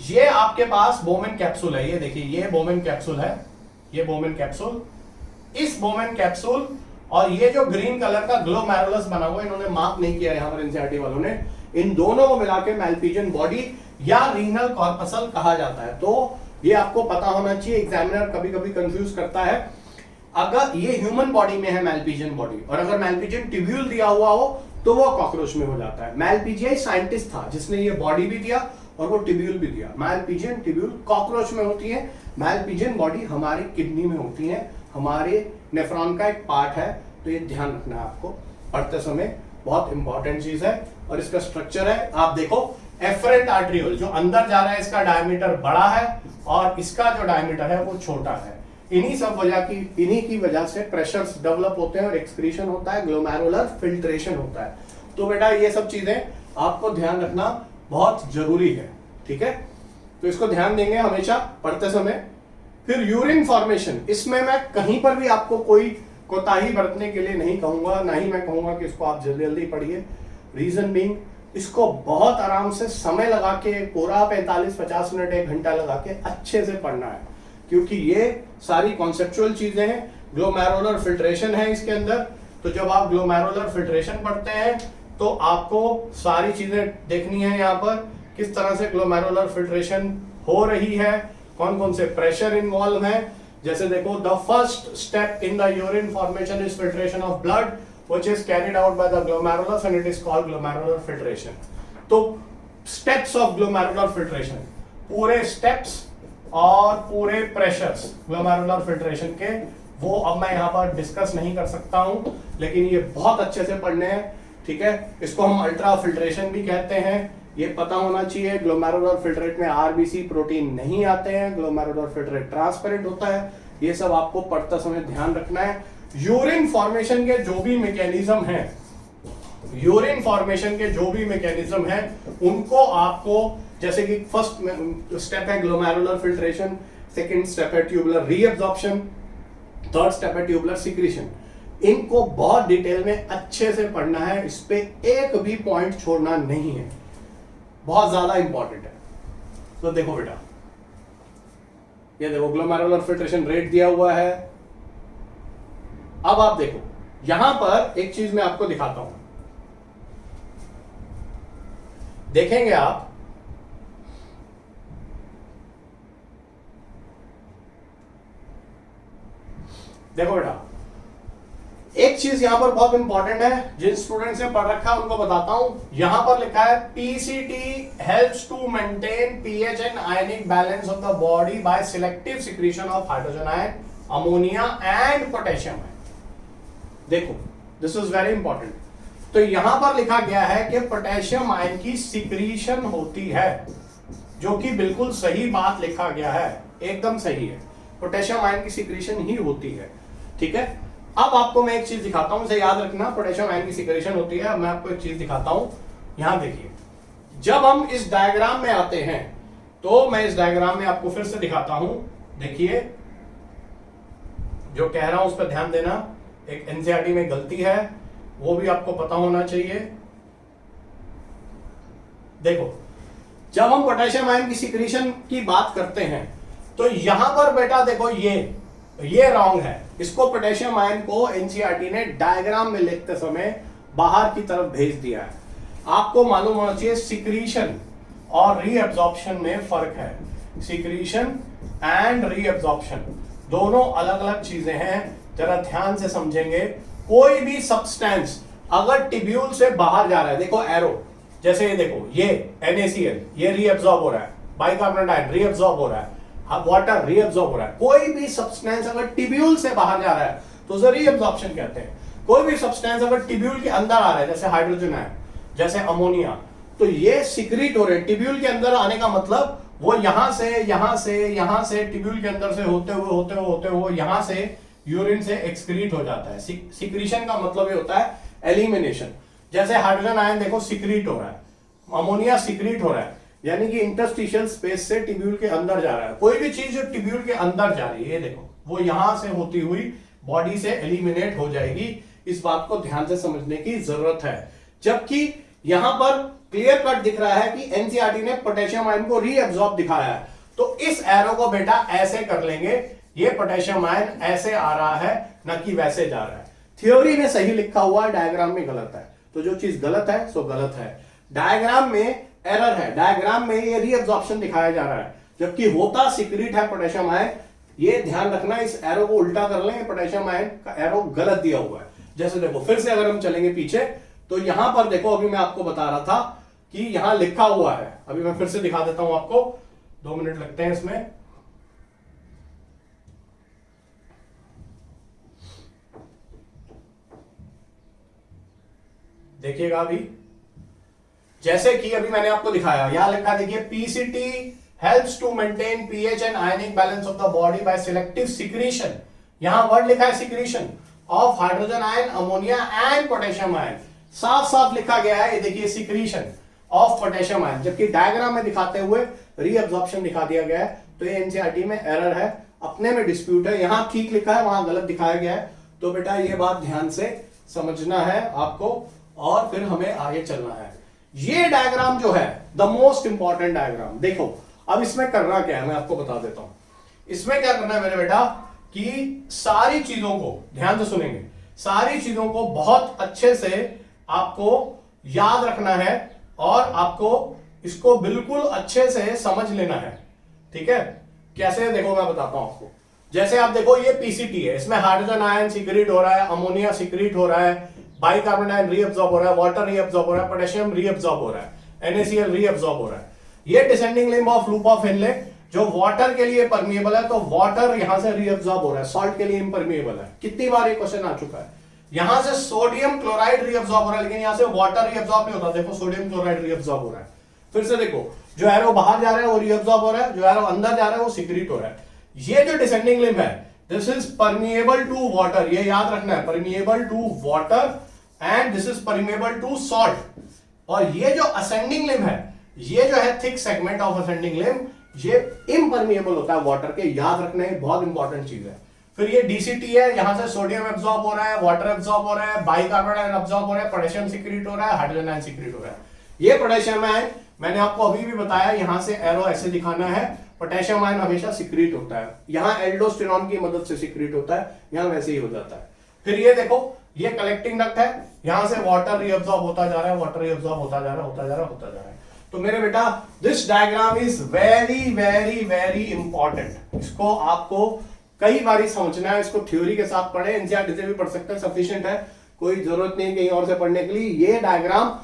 ये आपके पास बोमेन कैप्सूल है, ये देखिए ये बोमेन कैप्सूल है, ये बोमेन कैप्सूल, इस बोमेन कैप्सूल और ये जो ग्रीन कलर का ग्लोमेरुलस बना हुआ है, इन्होंने मार्क नहीं किया यहां पर एनसीईआरटी वालों ने, इन दोनों को मिला के मैलपीजियन बॉडी या रीनल कॉर्पसल कहा जाता है। तो ये आपको पता होना चाहिए, एग्जामिनर कभी कभी कंफ्यूज करता है। अगर ये ह्यूमन बॉडी में है मैलपीजियन बॉडी, और अगर मैलपीजियन ट्यूब्यूल दिया हुआ हो तो वो कॉकरोच में हो जाता है। मैलपीजिया साइंटिस्ट था जिसने ये बॉडी भी दिया और वो ट्यूब्यूल भी दिया। मैलपीजियन ट्यूब्यूल कॉकरोच में होती है, मैलपीजियन बॉडी हमारी किडनी में होती है, हमारे नेफ्रॉन का एक पार्ट है। तो ये ध्यान रखना है आपको पढ़ते समय, बहुत इंपॉर्टेंट चीज है। और इसका स्ट्रक्चर है, आप देखो एफरेंट आर्टरियोल जो अंदर जा रहा है, इसका डायमीटर बड़ा है और इसका जो डायमीटर है वो छोटा है। इन्हीं की वजह से प्रेशर्स डेवलप होते हैं और एक्सक्रीशन होता है, ग्लोमेरुलर फिल्ट्रेशन होता है। तो बेटा ये सब चीजें आपको ध्यान रखना बहुत जरूरी है, ठीक है। तो इसको ध्यान देंगे हमेशा पढ़ते समय। फिर यूरिन फॉर्मेशन, इसमें मैं कहीं पर भी आपको कोई कोताही बरतने के लिए नहीं कहूंगा, ना ही मैं कहूंगा कि इसको आप जल्दी जल्दी पढ़िए। रीजन बीइंग, इसको बहुत आराम से समय लगा के पूरा 45-50 मिनट 1 घंटा लगा के अच्छे से पढ़ना है, क्योंकि ये सारी कॉन्सेप्चुअल चीजें हैं। ग्लोमेरुलर फिल्ट्रेशन है इसके अंदर, तो जब आप ग्लोमेरुलर फिल्ट्रेशन पढ़ते हैं तो आपको सारी चीजें देखनी है यहाँ पर, किस तरह से ग्लोमेरुलर फिल्ट्रेशन हो रही है, कौन कौन से प्रेशर इन्वॉल्व है। जैसे देखो, the first step in the urine formation is filtration of blood which is carried out by the glomerulus and it is called glomerular filtration. तो स्टेप्स ऑफ ग्लोमेरुलर फिल्ट्रेशन, पूरे स्टेप्स और पूरे प्रेशर्स ग्लोमेरुलर फिल्ट्रेशन के, वो अब मैं यहाँ पर डिस्कस नहीं कर सकता हूं, लेकिन ये बहुत अच्छे से पढ़ने हैं, ठीक है। इसको हम अल्ट्रा फिल्ट्रेशन भी कहते हैं, ये पता होना चाहिए। ग्लोमेरुलर फिल्ट्रेट में आरबीसी प्रोटीन नहीं आते हैं, ग्लोमेरुलर फिल्ट्रेट ट्रांसपेरेंट होता है। ये सब आपको पढ़ते समय ध्यान रखना है। यूरिन फॉर्मेशन के जो भी मैकेनिज्म है, यूरिन फॉर्मेशन के जो भी मैकेनिज्म है, उनको आपको, जैसे कि फर्स्ट स्टेप है ग्लोमेरुलर फिल्ट्रेशन, सेकंड स्टेप है ट्यूबुलर रीअब्जॉर्प्शन, थर्ड स्टेप है ट्यूबुलर सिक्रीशन। इनको बहुत डिटेल में अच्छे से पढ़ना है, इस पे एक भी पॉइंट छोड़ना नहीं है, बहुत ज्यादा इंपॉर्टेंट है। तो देखो बेटा, ये देखो ग्लोमेरुलर फिल्ट्रेशन रेट दिया हुआ है। अब आप देखो यहां पर एक चीज मैं आपको दिखाता हूं, देखेंगे आप, देखो बेटा, एक चीज यहां पर बहुत इंपॉर्टेंट है, जिन स्टूडेंट्स ने पढ़ रखा है उनको बताता हूं। यहां पर लिखा है PCT helps to maintain pH and ionic balance of the body by selective secretion of hydrogen ion, ammonia and potassium ion. देखो, दिस इज वेरी इंपॉर्टेंट। तो यहां पर लिखा गया है कि पोटेशियम आयन की सिक्रीशन होती है, जो कि बिल्कुल सही बात लिखा गया है, एकदम सही है। पोटेशियम आयन की सिक्रीशन ही होती है, ठीक है। अब आपको मैं एक चीज दिखाता हूं, इसे याद रखना, पोटेशियम आयन की सिक्रीशन होती है। अब मैं आपको एक चीज दिखाता हूं, यहां देखिए, जब हम इस डायग्राम में आते हैं, तो मैं इस डायग्राम में आपको फिर से दिखाता हूं। देखिए, जो कह रहा हूं उस पर ध्यान देना। एक एनसीईआरटी में गलती है, वो भी आपको पता होना चाहिए। देखो, जब हम पोटेशियम आयन की सिक्रीशन की बात करते हैं, तो यहां पर बेटा देखो, ये रॉन्ग है। इसको पोटेशियम आयन को एनसीईआरटी ने डायग्राम में लिखते समय बाहर की तरफ भेज दिया है। आपको मालूम होना चाहिए सिक्रीशन और रीअब्जॉर्प्शन में फर्क है। सिक्रीशन एंड रीअब्जॉर्प्शन दोनों अलग अलग चीजें हैं, जरा ध्यान से समझेंगे। कोई भी सब्सटेंस अगर टिब्यूल से बाहर जा रहा है, देखो एरो, जैसे ये देखो, ये NaCl, ये रीअब्जॉर्ब हो रहा है, बाइकार्बोनेट आयन रीअब्जॉर्ब हो रहा है, वाटर रीअब्जॉर्ब हो रहा है। कोई भी सब्सटेंस अगर टिब्यूल से बाहर जा रहा है तो उसे रीअब्जॉर्प्शन कहते हैं। कोई भी सब्सटेंस अगर टिब्यूल के अंदर आ रहा है, जैसे हाइड्रोजन आयन, जैसे अमोनिया, तो ये सिक्रीट हो रहे हैं। टिब्यूल के अंदर आने का मतलब वो यहां से टिब्यूल के अंदर से होते हुए यहां से यूरिन से एक्सक्रीट हो जाता है। सिक्रीशन का मतलब ये होता है एलिमिनेशन। जैसे हाइड्रोजन आयन देखो सिक्रीट हो रहा है, अमोनिया सिक्रीट हो रहा है, यानी कि इंटरस्टिशियल स्पेस से टिब्यूल के अंदर जा रहा है। कोई भी चीज जो टिब्यूल के अंदर जा रही है, ये देखो, वो यहां से होती हुई बॉडी से एलिमिनेट हो जाएगी। इस बात को ध्यान से समझने की जरूरत है। जबकि यहां पर क्लियर कट दिख रहा है कि एनसीईआरटी ने पोटेशियम आयन को रीअब्सॉर्ब दिखाया है, तो इस एरो को बेटा ऐसे कर लेंगे, ये पोटेशियम आयन ऐसे आ रहा है, न कि वैसे जा रहा है। थ्योरी में सही लिखा हुआ है, डायग्राम में गलत है। तो जो चीज गलत है सो गलत है, डायग्राम में एरर है। डायग्राम में ये रीअब्जॉर्प्शन दिखाया जा रहा है, जबकि होता सिक्रीट है पोटेशियम आयन। ये ध्यान रखना, इस एरो को उल्टा कर लें, पोटेशियम आयन का एरो गलत दिया हुआ है। जैसे देखो, फिर से अगर हम चलेंगे पीछे, तो यहां पर देखो, अभी मैं आपको बता रहा था कि यहां लिखा हुआ है, अभी मैं फिर से दिखा देता हूं आपको, 2 मिनट लगते हैं इसमें। देखिएगा अभी, जैसे कि अभी मैंने आपको दिखाया, यहां लिखा देखिए, PCT helps to maintain pH and ionic balance of the body by selective secretion. यहां वर्ड लिखा है secretion of hydrogen ion, ammonia and potassium ion. साफ साफ लिखा गया है, ये देखिए, सिक्रीशन ऑफ पोटेशियम आयन, जबकि डायग्राम में दिखाते हुए रीअब्जॉर्प्शन दिखा दिया गया है। तो ये एनसीईआरटी में एरर है, अपने में डिस्प्यूट है। यहां ठीक लिखा है, वहां गलत दिखाया गया है। तो बेटा ये बात ध्यान से समझना है आपको, और फिर हमें आगे चलना है। ये डायग्राम जो है द मोस्ट इंपॉर्टेंट डायग्राम, देखो अब इसमें करना क्या है मैं आपको बता देता हूं। इसमें क्या करना है मेरे बेटा, कि सारी चीजों को ध्यान से सुनेंगे, सारी चीजों को बहुत अच्छे से आपको याद रखना है, और आपको इसको बिल्कुल अच्छे से समझ लेना है, ठीक है। कैसे, देखो मैं बताता हूं आपको। जैसे आप देखो, ये पीसीटी है, इसमें हाइड्रोजन आयन सिक्रीट हो रहा है, अमोनिया सिक्रीट हो रहा है, बाइकार्बोनेट आयन रीअब्सॉर्ब हो रहा है, वाटर रीअब्सॉर्ब हो रहा है, पोटेशियम रीअब्सॉर्ब हो रहा है, NaCl रीअब्सॉर्ब हो रहा है। ये descending limb of loop of Henle, जो वाटर के लिए परमिएबल है, तो वाटर यहां से रीअब्सॉर्ब हो रहा है, सॉल्ट के लिए इम्परमिएबल है। कितनी बार ये क्वेश्चन आ चुका है। यहां से सोडियम क्लोराइड रीअब्सॉर्ब हो रहा है, लेकिन यहां से वाटर रीअब्सॉर्ब नहीं होता। देखो, सोडियम क्लोराइड रीअब्सॉर्ब हो रहा है। फिर से देखो, जो एरो बाहर जा रहा है वो रीअब्सॉर्ब हो रहा है, जो एरो अंदर जा रहा है वो सिक्रीट हो रहा है। ये जो डिसेंडिंग लिम्ब है, this is permeable to water, ये याद रखना है, permeable to water and this is permeable to salt. और ये जो असेंडिंग लिम्ब है, ये जो है thick segment of ascending limb, ये इम्परमिएबल होता है वाटर के, याद रखना है, बहुत इंपॉर्टेंट चीज है। फिर ये डीसीटी है, यहां से सोडियम एब्सॉर्ब हो रहा है, वाटर एब्सॉर्ब हो रहा है, बाइकार्बोनेट आयन एब्सॉर्ब हो रहा है, पोटेशियम सिक्रीट हो रहा है, हाइड्रोजन आयन सिक्रीट हो रहा है। ये पोटेशियम आयन मैंने आपको अभी भी बताया, यहां से एरो ऐसे दिखाना है। पोटेशियम आयन हमेशा सिक्रीट होता है, यहां एल्डोस्टेरॉन की मदद से सिक्रीट होता है, यहां वैसे ही हो जाता है। फिर ये देखो, ये कलेक्टिंग डक्ट है, यहां से वाटर रीअब्सॉर्ब होता जा रहा है, वाटर रीअब्सॉर्ब होता जा रहा है। तो मेरे बेटा, this diagram is very very very important, इसको आपको कई बार समझना है, इसको थ्योरी के साथ पढ़े, एनसीईआरटी से भी पढ़ सकते हैं, सफिशिएंट है, कोई जरूरत नहीं कहीं और से पढ़ने के लिए। ये डायग्राम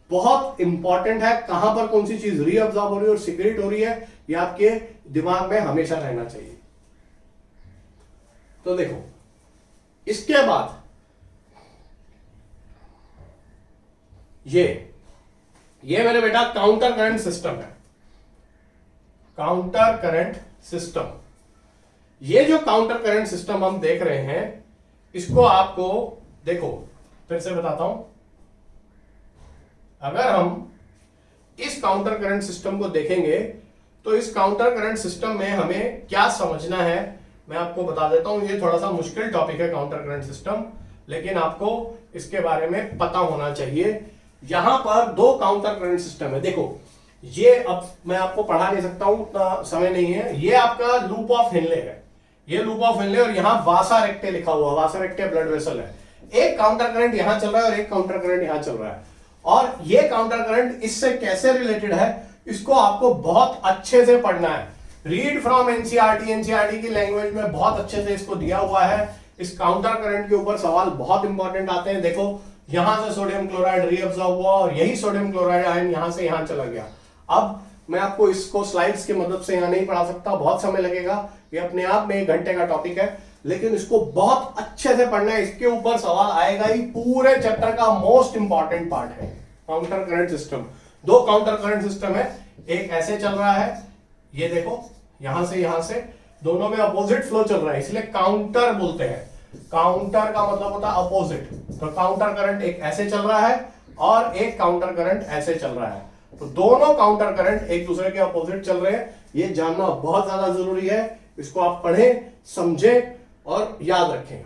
बहुत इंपॉर्टेंट है, कहां पर कौन सी चीज रीअब्जॉर्ब हो रही है और सीक्रेट हो रही है, ये आपके दिमाग में हमेशा रहना चाहिए। तो देखो, इसके बाद ये मेरे बेटा काउंटर करंट सिस्टम है। काउंटर करंट सिस्टम, ये जो काउंटर करंट सिस्टम हम देख रहे हैं, इसको आपको देखो फिर से बताता हूं। अगर हम इस काउंटर करंट सिस्टम को देखेंगे तो इस काउंटर करंट सिस्टम में हमें क्या समझना है, मैं आपको बता देता हूं। ये थोड़ा सा मुश्किल टॉपिक है काउंटर करंट सिस्टम, लेकिन आपको इसके बारे में पता होना चाहिए। यहां पर दो काउंटर करंट सिस्टम है। देखो, ये अब मैं आपको पढ़ा नहीं सकता हूं, उतना समय नहीं है। ये आपका लूप ऑफ हेनले है, ये लूप ऑफ हेनले, और यहां वासा रेक्टे लिखा हुआ, वासा रेक्टे ब्लड वेसल है। एक काउंटर करंट यहां चल रहा है और एक काउंटर करंट यहां चल रहा है, और ये काउंटर करंट इससे कैसे रिलेटेड है, इसको आपको बहुत अच्छे से पढ़ना है। रीड फ्रॉम एनसीईआरटी, एनसीईआरटी की लैंग्वेज में बहुत अच्छे से इसको दिया हुआ है। इस काउंटर करंट के ऊपर सवाल बहुत इंपॉर्टेंट आते हैं। देखो, यहां से सोडियम क्लोराइड रीअब्सॉर्ब हुआ और यही सोडियम क्लोराइड आयन यहां से यहां चला गया। अब मैं आपको इसको स्लाइड्स की मदद से यहां नहीं पढ़ा सकता, बहुत समय लगेगा, ये अपने आप में 1 घंटे का टॉपिक है, लेकिन इसको बहुत अच्छे से पढ़ना है। इसके ऊपर सवाल आएगा ही, पूरे चैप्टर का मोस्ट इंपॉर्टेंट पार्ट है काउंटर करंट सिस्टम। दो काउंटर करंट सिस्टम है, एक ऐसे चल रहा है, ये देखो यहां से, दोनों में अपोजिट फ्लो चल रहा है, इसलिए काउंटर बोलते हैं। काउंटर का मतलब होता है अपोजिट। तो काउंटर करंट एक ऐसे चल रहा है और एक काउंटर करंट ऐसे चल रहा है, तो दोनों काउंटर करंट एक दूसरे के अपोजिट चल रहे हैं। ये जानना बहुत ज्यादा जरूरी है, इसको आप पढ़ें, समझें और याद रखें।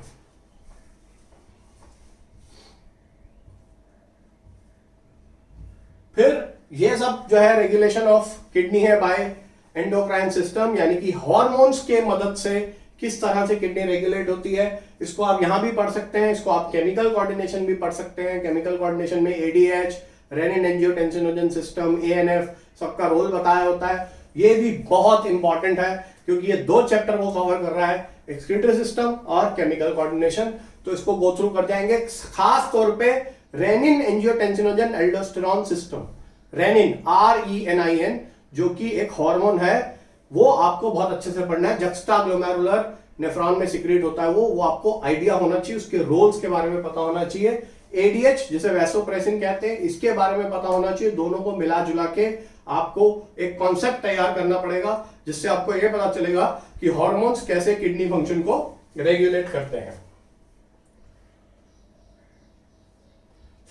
फिर ये सब जो है रेगुलेशन ऑफ किडनी है बाय एंडोक्राइन सिस्टम, यानी कि हार्मोन्स के मदद से किस तरह से किडनी रेगुलेट होती है, इसको आप यहां भी पढ़ सकते हैं। इसको आप केमिकल कोऑर्डिनेशन भी पढ़ सकते हैं। केमिकल कोऑर्डिनेशन में ADH, renin angiotensinogen system, ANF, सबका रोल बताया होता है। ये भी बहुत इंपॉर्टेंट है क्योंकि ये 2 चैप्टर को कवर कर रहा है, एक्सक्रीटरी सिस्टम और केमिकल कोऑर्डिनेशन। तो इसको गो थ्रू कर जाएंगे, खास तौर पे renin angiotensinogen aldosterone system, renin RENIN, जो कि एक हार्मोन है, वो आपको बहुत अच्छे से पढ़ना है। जक्स्टा ग्लोमेरुलर नेफ्रॉन में सिक्रीट होता है वो आपको आइडिया होना चाहिए, उसके रोल्स के बारे में पता होना चाहिए। एडीएच जिसे वैसोप्रेसिन कहते हैं, इसके बारे में पता होना चाहिए। दोनों को मिला जुला के आपको एक कॉन्सेप्ट तैयार करना पड़ेगा, जिससे आपको यह पता चलेगा कि हार्मोन्स कैसे किडनी फंक्शन को रेगुलेट करते हैं।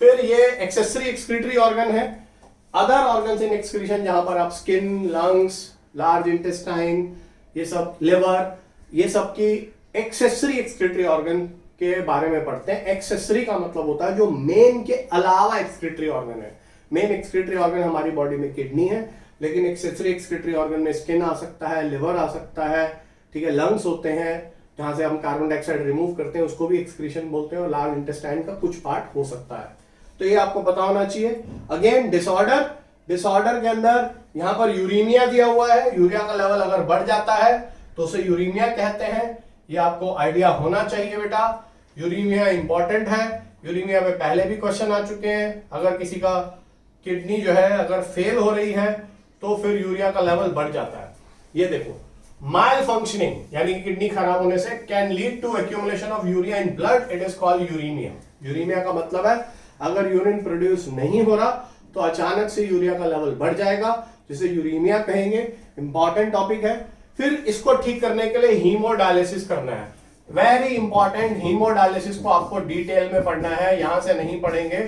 फिर ये एक्सेसरी एक्सक्रीटरी ऑर्गन है, अदर ऑर्गन्स इन एक्सक्रीशन, जहां पर आप स्किन, लंग्स, लार्ज इंटेस्टाइन, ये सब, लिवर, ये सब की एक्सेसरी एक्सक्रीटरी ऑर्गन के बारे में पढ़ते हैं। एक्सेसरी का मतलब होता है जो मेन के अलावा एक्सक्रीटरी ऑर्गन है। मेन एक्सक्रीटरी ऑर्गन हमारी बॉडी में किडनी है, लेकिन एक्सेसरी एक्सक्रीटरी ऑर्गन में स्किन आ सकता है, लिवर आ सकता है, ठीक है, लंग्स होते हैं जहां से हम कार्बन डाइऑक्साइड रिमूव करते हैं, उसको भी एक्सक्रीशन बोलते हैं, और लार्ज इंटेस्टाइन का कुछ पार्ट हो सकता है। तो ये आपको पता होना चाहिए। अगेन डिसऑर्डर के अंदर यहां पर यूरीमिया दिया हुआ है, यूरिया का लेवल अगर बढ़ जाता है तो उसे यूरीमिया कहते हैं। ये आपको आइडिया होना चाहिए बेटा। यूरीमिया इंपॉर्टेंट है, यूरीमिया में पहले भी क्वेश्चन आ चुके हैं। अगर किसी का किडनी जो है अगर फेल हो रही है तो फिर यूरिया का लेवल बढ़ जाता है। ये देखो, माइल फंक्शनिंग यानी कि किडनी खराब होने से can lead to accumulation of urea in blood, it is called uremia. Uremia का मतलब है अगर यूरिन प्रोड्यूस नहीं हो रहा तो अचानक से यूरिया का लेवल बढ़ जाएगा, जिसे यूरीमिया कहेंगे। इंपॉर्टेंट टॉपिक है। फिर इसको ठीक करने के लिए हीमोडायलिसिस करना है, वेरी इंपॉर्टेंट। हीमोडायलिसिस को आपको डिटेल में पढ़ना है, यहां से नहीं पढ़ेंगे,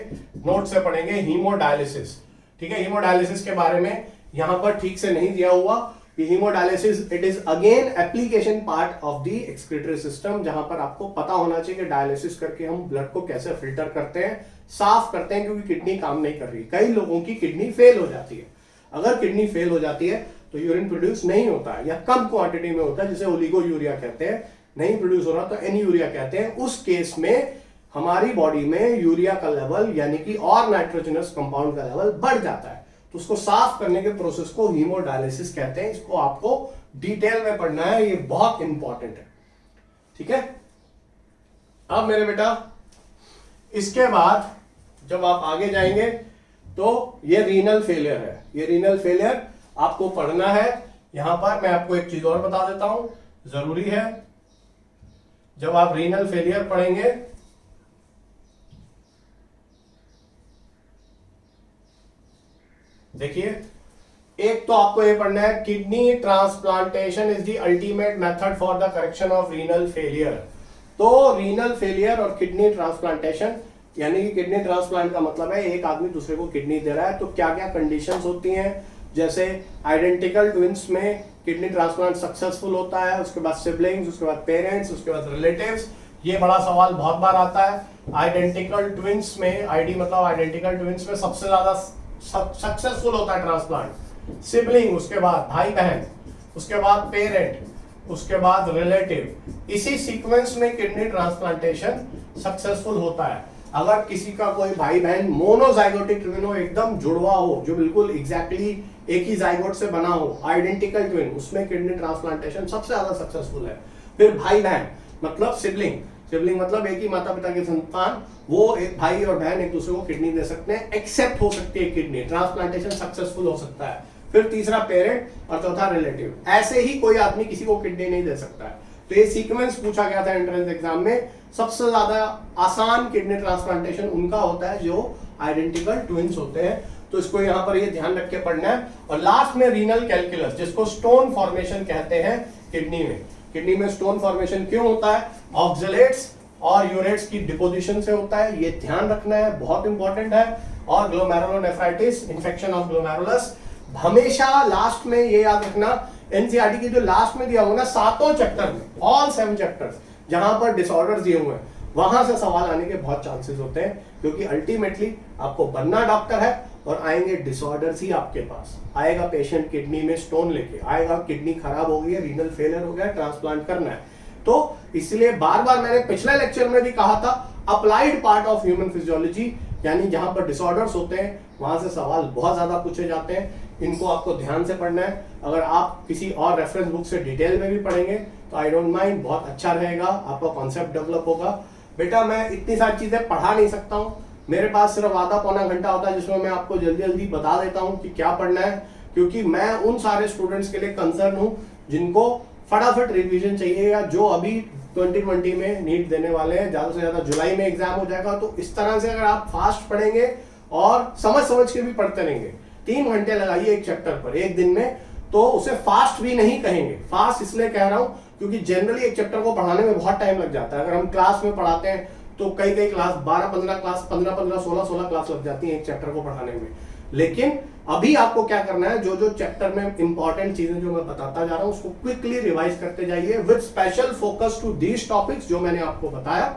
नोट से पढ़ेंगे। हीमोडायलिसिस, ठीक है, हीमोडायलिसिस के बारे में यहां पर ठीक से नहीं दिया हुआ। Haemodialysis it is again application part of the excretory system, जहां पर आपको पता होना चाहिए कि डायलिसिस करके हम ब्लड को कैसे फिल्टर करते हैं, साफ करते हैं, क्योंकि किडनी काम नहीं कर रही। कई लोगों की किडनी फेल हो जाती है। अगर किडनी फेल हो जाती है तो यूरिन प्रोड्यूस नहीं होता है या कम क्वांटिटी में होता है, जिसे ओलिगो यूरिया कहते हैं। नहीं प्रोड्यूस हो रहा तो एनीयूरिया कहते हैं। उस केस में हमारी बॉडी में यूरिया का लेवल यानी कि और नाइट्रोजनस कंपाउंड का लेवल बढ़ जाता है, तो उसको साफ करने के प्रोसेस को हीमोडायलिसिस कहते हैं। इसको आपको डिटेल में पढ़ना है, ये बहुत इंपॉर्टेंट है। ठीक है। अब मेरे बेटा इसके बाद जब आप आगे जाएंगे तो ये रीनल फेलियर है। ये रीनल फेलियर आपको पढ़ना है। यहां पर मैं आपको एक चीज और बता देता हूं, जरूरी है जब आप रीनल फेलियर पढ़ेंगे देखिए, एक तो आपको ये पढ़ना है kidney transplantation is the ultimate method for the correction of renal failure. तो रीनल फेलियर और किडनी ट्रांसप्लांटेशन यानी कि किडनी ट्रांसप्लांट का मतलब है एक आदमी दूसरे को किडनी दे रहा है। तो क्या क्या कंडीशंस होती हैं, जैसे आइडेंटिकल ट्विंस में किडनी ट्रांसप्लांट सक्सेसफुल होता है, उसके बाद सिबलिंग्स, उसके बाद पेरेंट्स, उसके बाद रिलेटिव्स। ये बड़ा सवाल बहुत बार आता है। आइडेंटिकल ट्विंस में, आईडी मतलब आइडेंटिकल ट्विंस में सबसे ज्यादा सक्सेसफुल होता है ट्रांसप्लांट। सिबलिंग, उसके बाद भाई बहन, उसके बाद पेरेंट, उसके बाद रिलेटिव। इसी सीक्वेंस में किडनी ट्रांसप्लांटेशन सक्सेसफुल होता है। अगर किसी का कोई भाई बहन मोनोजाइगोटिक ट्विन हो, एकदम जुड़वा हो, जो बिल्कुल एग्जैक्टली एक ही जाइगोट से बना हो, आइडेंटिकल ट्विन, उसमें किडनी ट्रांसप्लांटेशन सबसे ज्यादा सक्सेसफुल है। फिर भाई बहन मतलब सिबलिंग, सिबलिंग मतलब एक ही माता पिता के संतान, वो एक भाई और बहन एक दूसरे को किडनी दे सकते हैं, एक्सेप्ट हो सकती है किडनी, ट्रांसप्लांटेशन सक्सेसफुल हो सकता है। फिर तीसरा पेरेंट और चौथा रिलेटिव। ऐसे ही कोई आदमी किसी को किडनी नहीं दे सकता है। तो ये सीक्वेंस पूछा गया था एंट्रेंस एग्जाम में। सबसे ज्यादा आसान किडनी ट्रांसप्लांटेशन उनका होता है जो आइडेंटिकल ट्विंस होते हैं। तो इसको यहां पर ये ध्यान रख के पढ़ना है। और लास्ट में रीनल कैलकुलस, जिसको स्टोन फॉर्मेशन कहते हैं किडनी में। किडनी में स्टोन फॉर्मेशन क्यों होता है? ऑक्सलेट्स और यूरेट्स की डिपोजिशन से होता है, ये ध्यान रखना है, बहुत इंपॉर्टेंट है। और ग्लोमेरुलोनेफ्राइटिस, इन्फेक्शन ऑफ ग्लोमेरुलस, हमेशा लास्ट में ये याद रखना, एनसीईआरटी की जो लास्ट में दिया हुआ ना 7 चैप्टर में, ऑल 7 चैप्टर्स जहां पर डिसऑर्डर्स दिए हुए हैं, वहां से सवाल आने के बहुत चांसेस होते हैं, क्योंकि अल्टीमेटली आपको बनना डॉक्टर है और आएंगे डिसऑर्डर्स ही आपके पास। आएगा पेशेंट किडनी में स्टोन लेके, आएगा किडनी खराब हो गई है, रीनल फेलियर हो गया, ट्रांसप्लांट करना है। तो इसलिए बार बार मैंने पिछले लेक्चर में भी कहा था, applied part of human physiology, यानी जहां पर डिसऑर्डर्स होते हैं वहां से सवाल बहुत ज्यादा पूछे जाते हैं। इनको आपको ध्यान से पढ़ना है। अगर आप किसी और रेफरेंस बुक से डिटेल में भी पढ़ेंगे तो आई डोंट माइंड, बहुत अच्छा रहेगा, आपका कॉन्सेप्ट डेवलप होगा। बेटा मैं इतनी सारी चीजें पढ़ा नहीं सकता हूँ, मेरे पास सिर्फ आधा पौना घंटा होता है जिसमें मैं आपको जल्दी जल्दी बता देता हूँ कि क्या पढ़ना है, क्योंकि मैं उन सारे स्टूडेंट्स के लिए कंसर्न हूँ जिनको फटाफट रिवीजन चाहिए, या जो अभी 2020 में नीट देने वाले हैं, ज्यादा से ज्यादा जुलाई में एग्जाम हो जाएगा। तो इस तरह से अगर आप फास्ट पढ़ेंगे और समझ के भी पढ़ते रहेंगे, 3 घंटे लगाइए एक चैप्टर पर एक दिन में, तो उसे फास्ट भी नहीं कहेंगे। फास्ट इसलिए कह रहा हूं क्योंकि जनरली एक चैप्टर को पढ़ाने में बहुत टाइम लग जाता है। अगर हम क्लास में पढ़ाते हैं तो कई क्लास 12-15 क्लास, 15-15, 16-16 क्लास लग जाती है एक चैप्टर को पढ़ाने में। लेकिन अभी आपको क्या करना है, जो जो चैप्टर में इंपॉर्टेंट चीजें जो मैं बताता जा रहा हूं उसको क्विकली रिवाइज करते जाइए with special focus to these topics जो मैंने आपको बताया।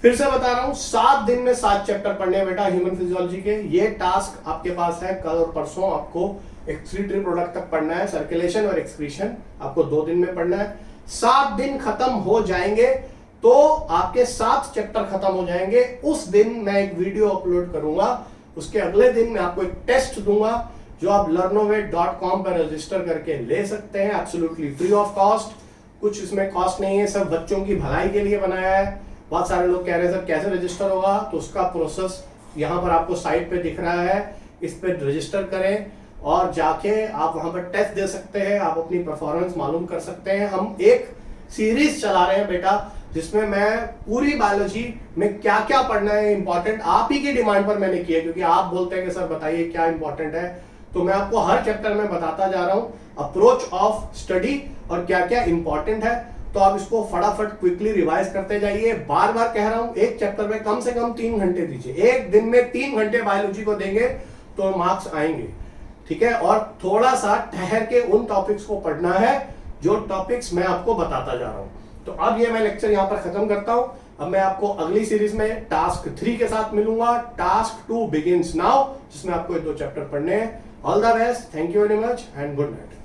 फिर से बता रहा हूं, 7 दिन में 7 चैप्टर पढ़ने हैं बेटा ह्यूमन फिजियोलॉजी के। ये टास्क आपके पास है। कल और परसों आपको एक्सक्रीटरी प्रोडक्ट तक पढ़ना है, सर्कुलेशन और एक्सक्रीशन आपको 2 दिन में पढ़ना है। 7 दिन खत्म हो जाएंगे तो आपके 7 चैप्टर खत्म हो जाएंगे। उस दिन मैं एक वीडियो अपलोड करूंगा, उसके अगले दिन मैं आपको एक टेस्ट दूंगा जो आप learnovate.com पर रजिस्टर करके ले सकते हैं, एब्सोल्युटली फ्री ऑफ कॉस्ट। कुछ इसमें कॉस्ट नहीं है, सब बच्चों की भलाई के लिए बनाया है। बहुत सारे लोग कह रहे हैं सर कैसे रजिस्टर होगा, तो उसका प्रोसेस यहाँ पर आपको साइट पे दिख रहा है, इस पे रजिस्टर करें और जाके आप वहां पर टेस्ट दे सकते हैं, आप अपनी परफॉर्मेंस मालूम कर सकते हैं। हम एक सीरीज चला रहे हैं बेटा जिसमें मैं पूरी बायोलॉजी में क्या क्या पढ़ना है इंपॉर्टेंट, आप ही की डिमांड पर मैंने किया, क्योंकि आप बोलते हैं कि सर बताइए क्या इंपॉर्टेंट है, तो मैं आपको हर चैप्टर में बताता जा रहा हूं अप्रोच ऑफ स्टडी और क्या क्या इंपॉर्टेंट है। तो आप इसको फटाफट क्विकली रिवाइज करते जाइए। बार बार कह रहा हूं, एक चैप्टर में कम से कम 3 घंटे दीजिए। एक दिन में 3 घंटे बायोलॉजी को देंगे तो मार्क्स आएंगे, ठीक है। और थोड़ा सा ठहर के उन टॉपिक्स को पढ़ना है जो टॉपिक्स मैं आपको बताता जा रहा हूं। तो अब ये मैं लेक्चर यहां पर खत्म करता हूं। अब मैं आपको अगली सीरीज में टास्क 3 के साथ मिलूंगा। टास्क 2 बिगिंस नाउ, जिसमें आपको 2 चैप्टर पढ़ने हैं। All the best, thank you very much and good night.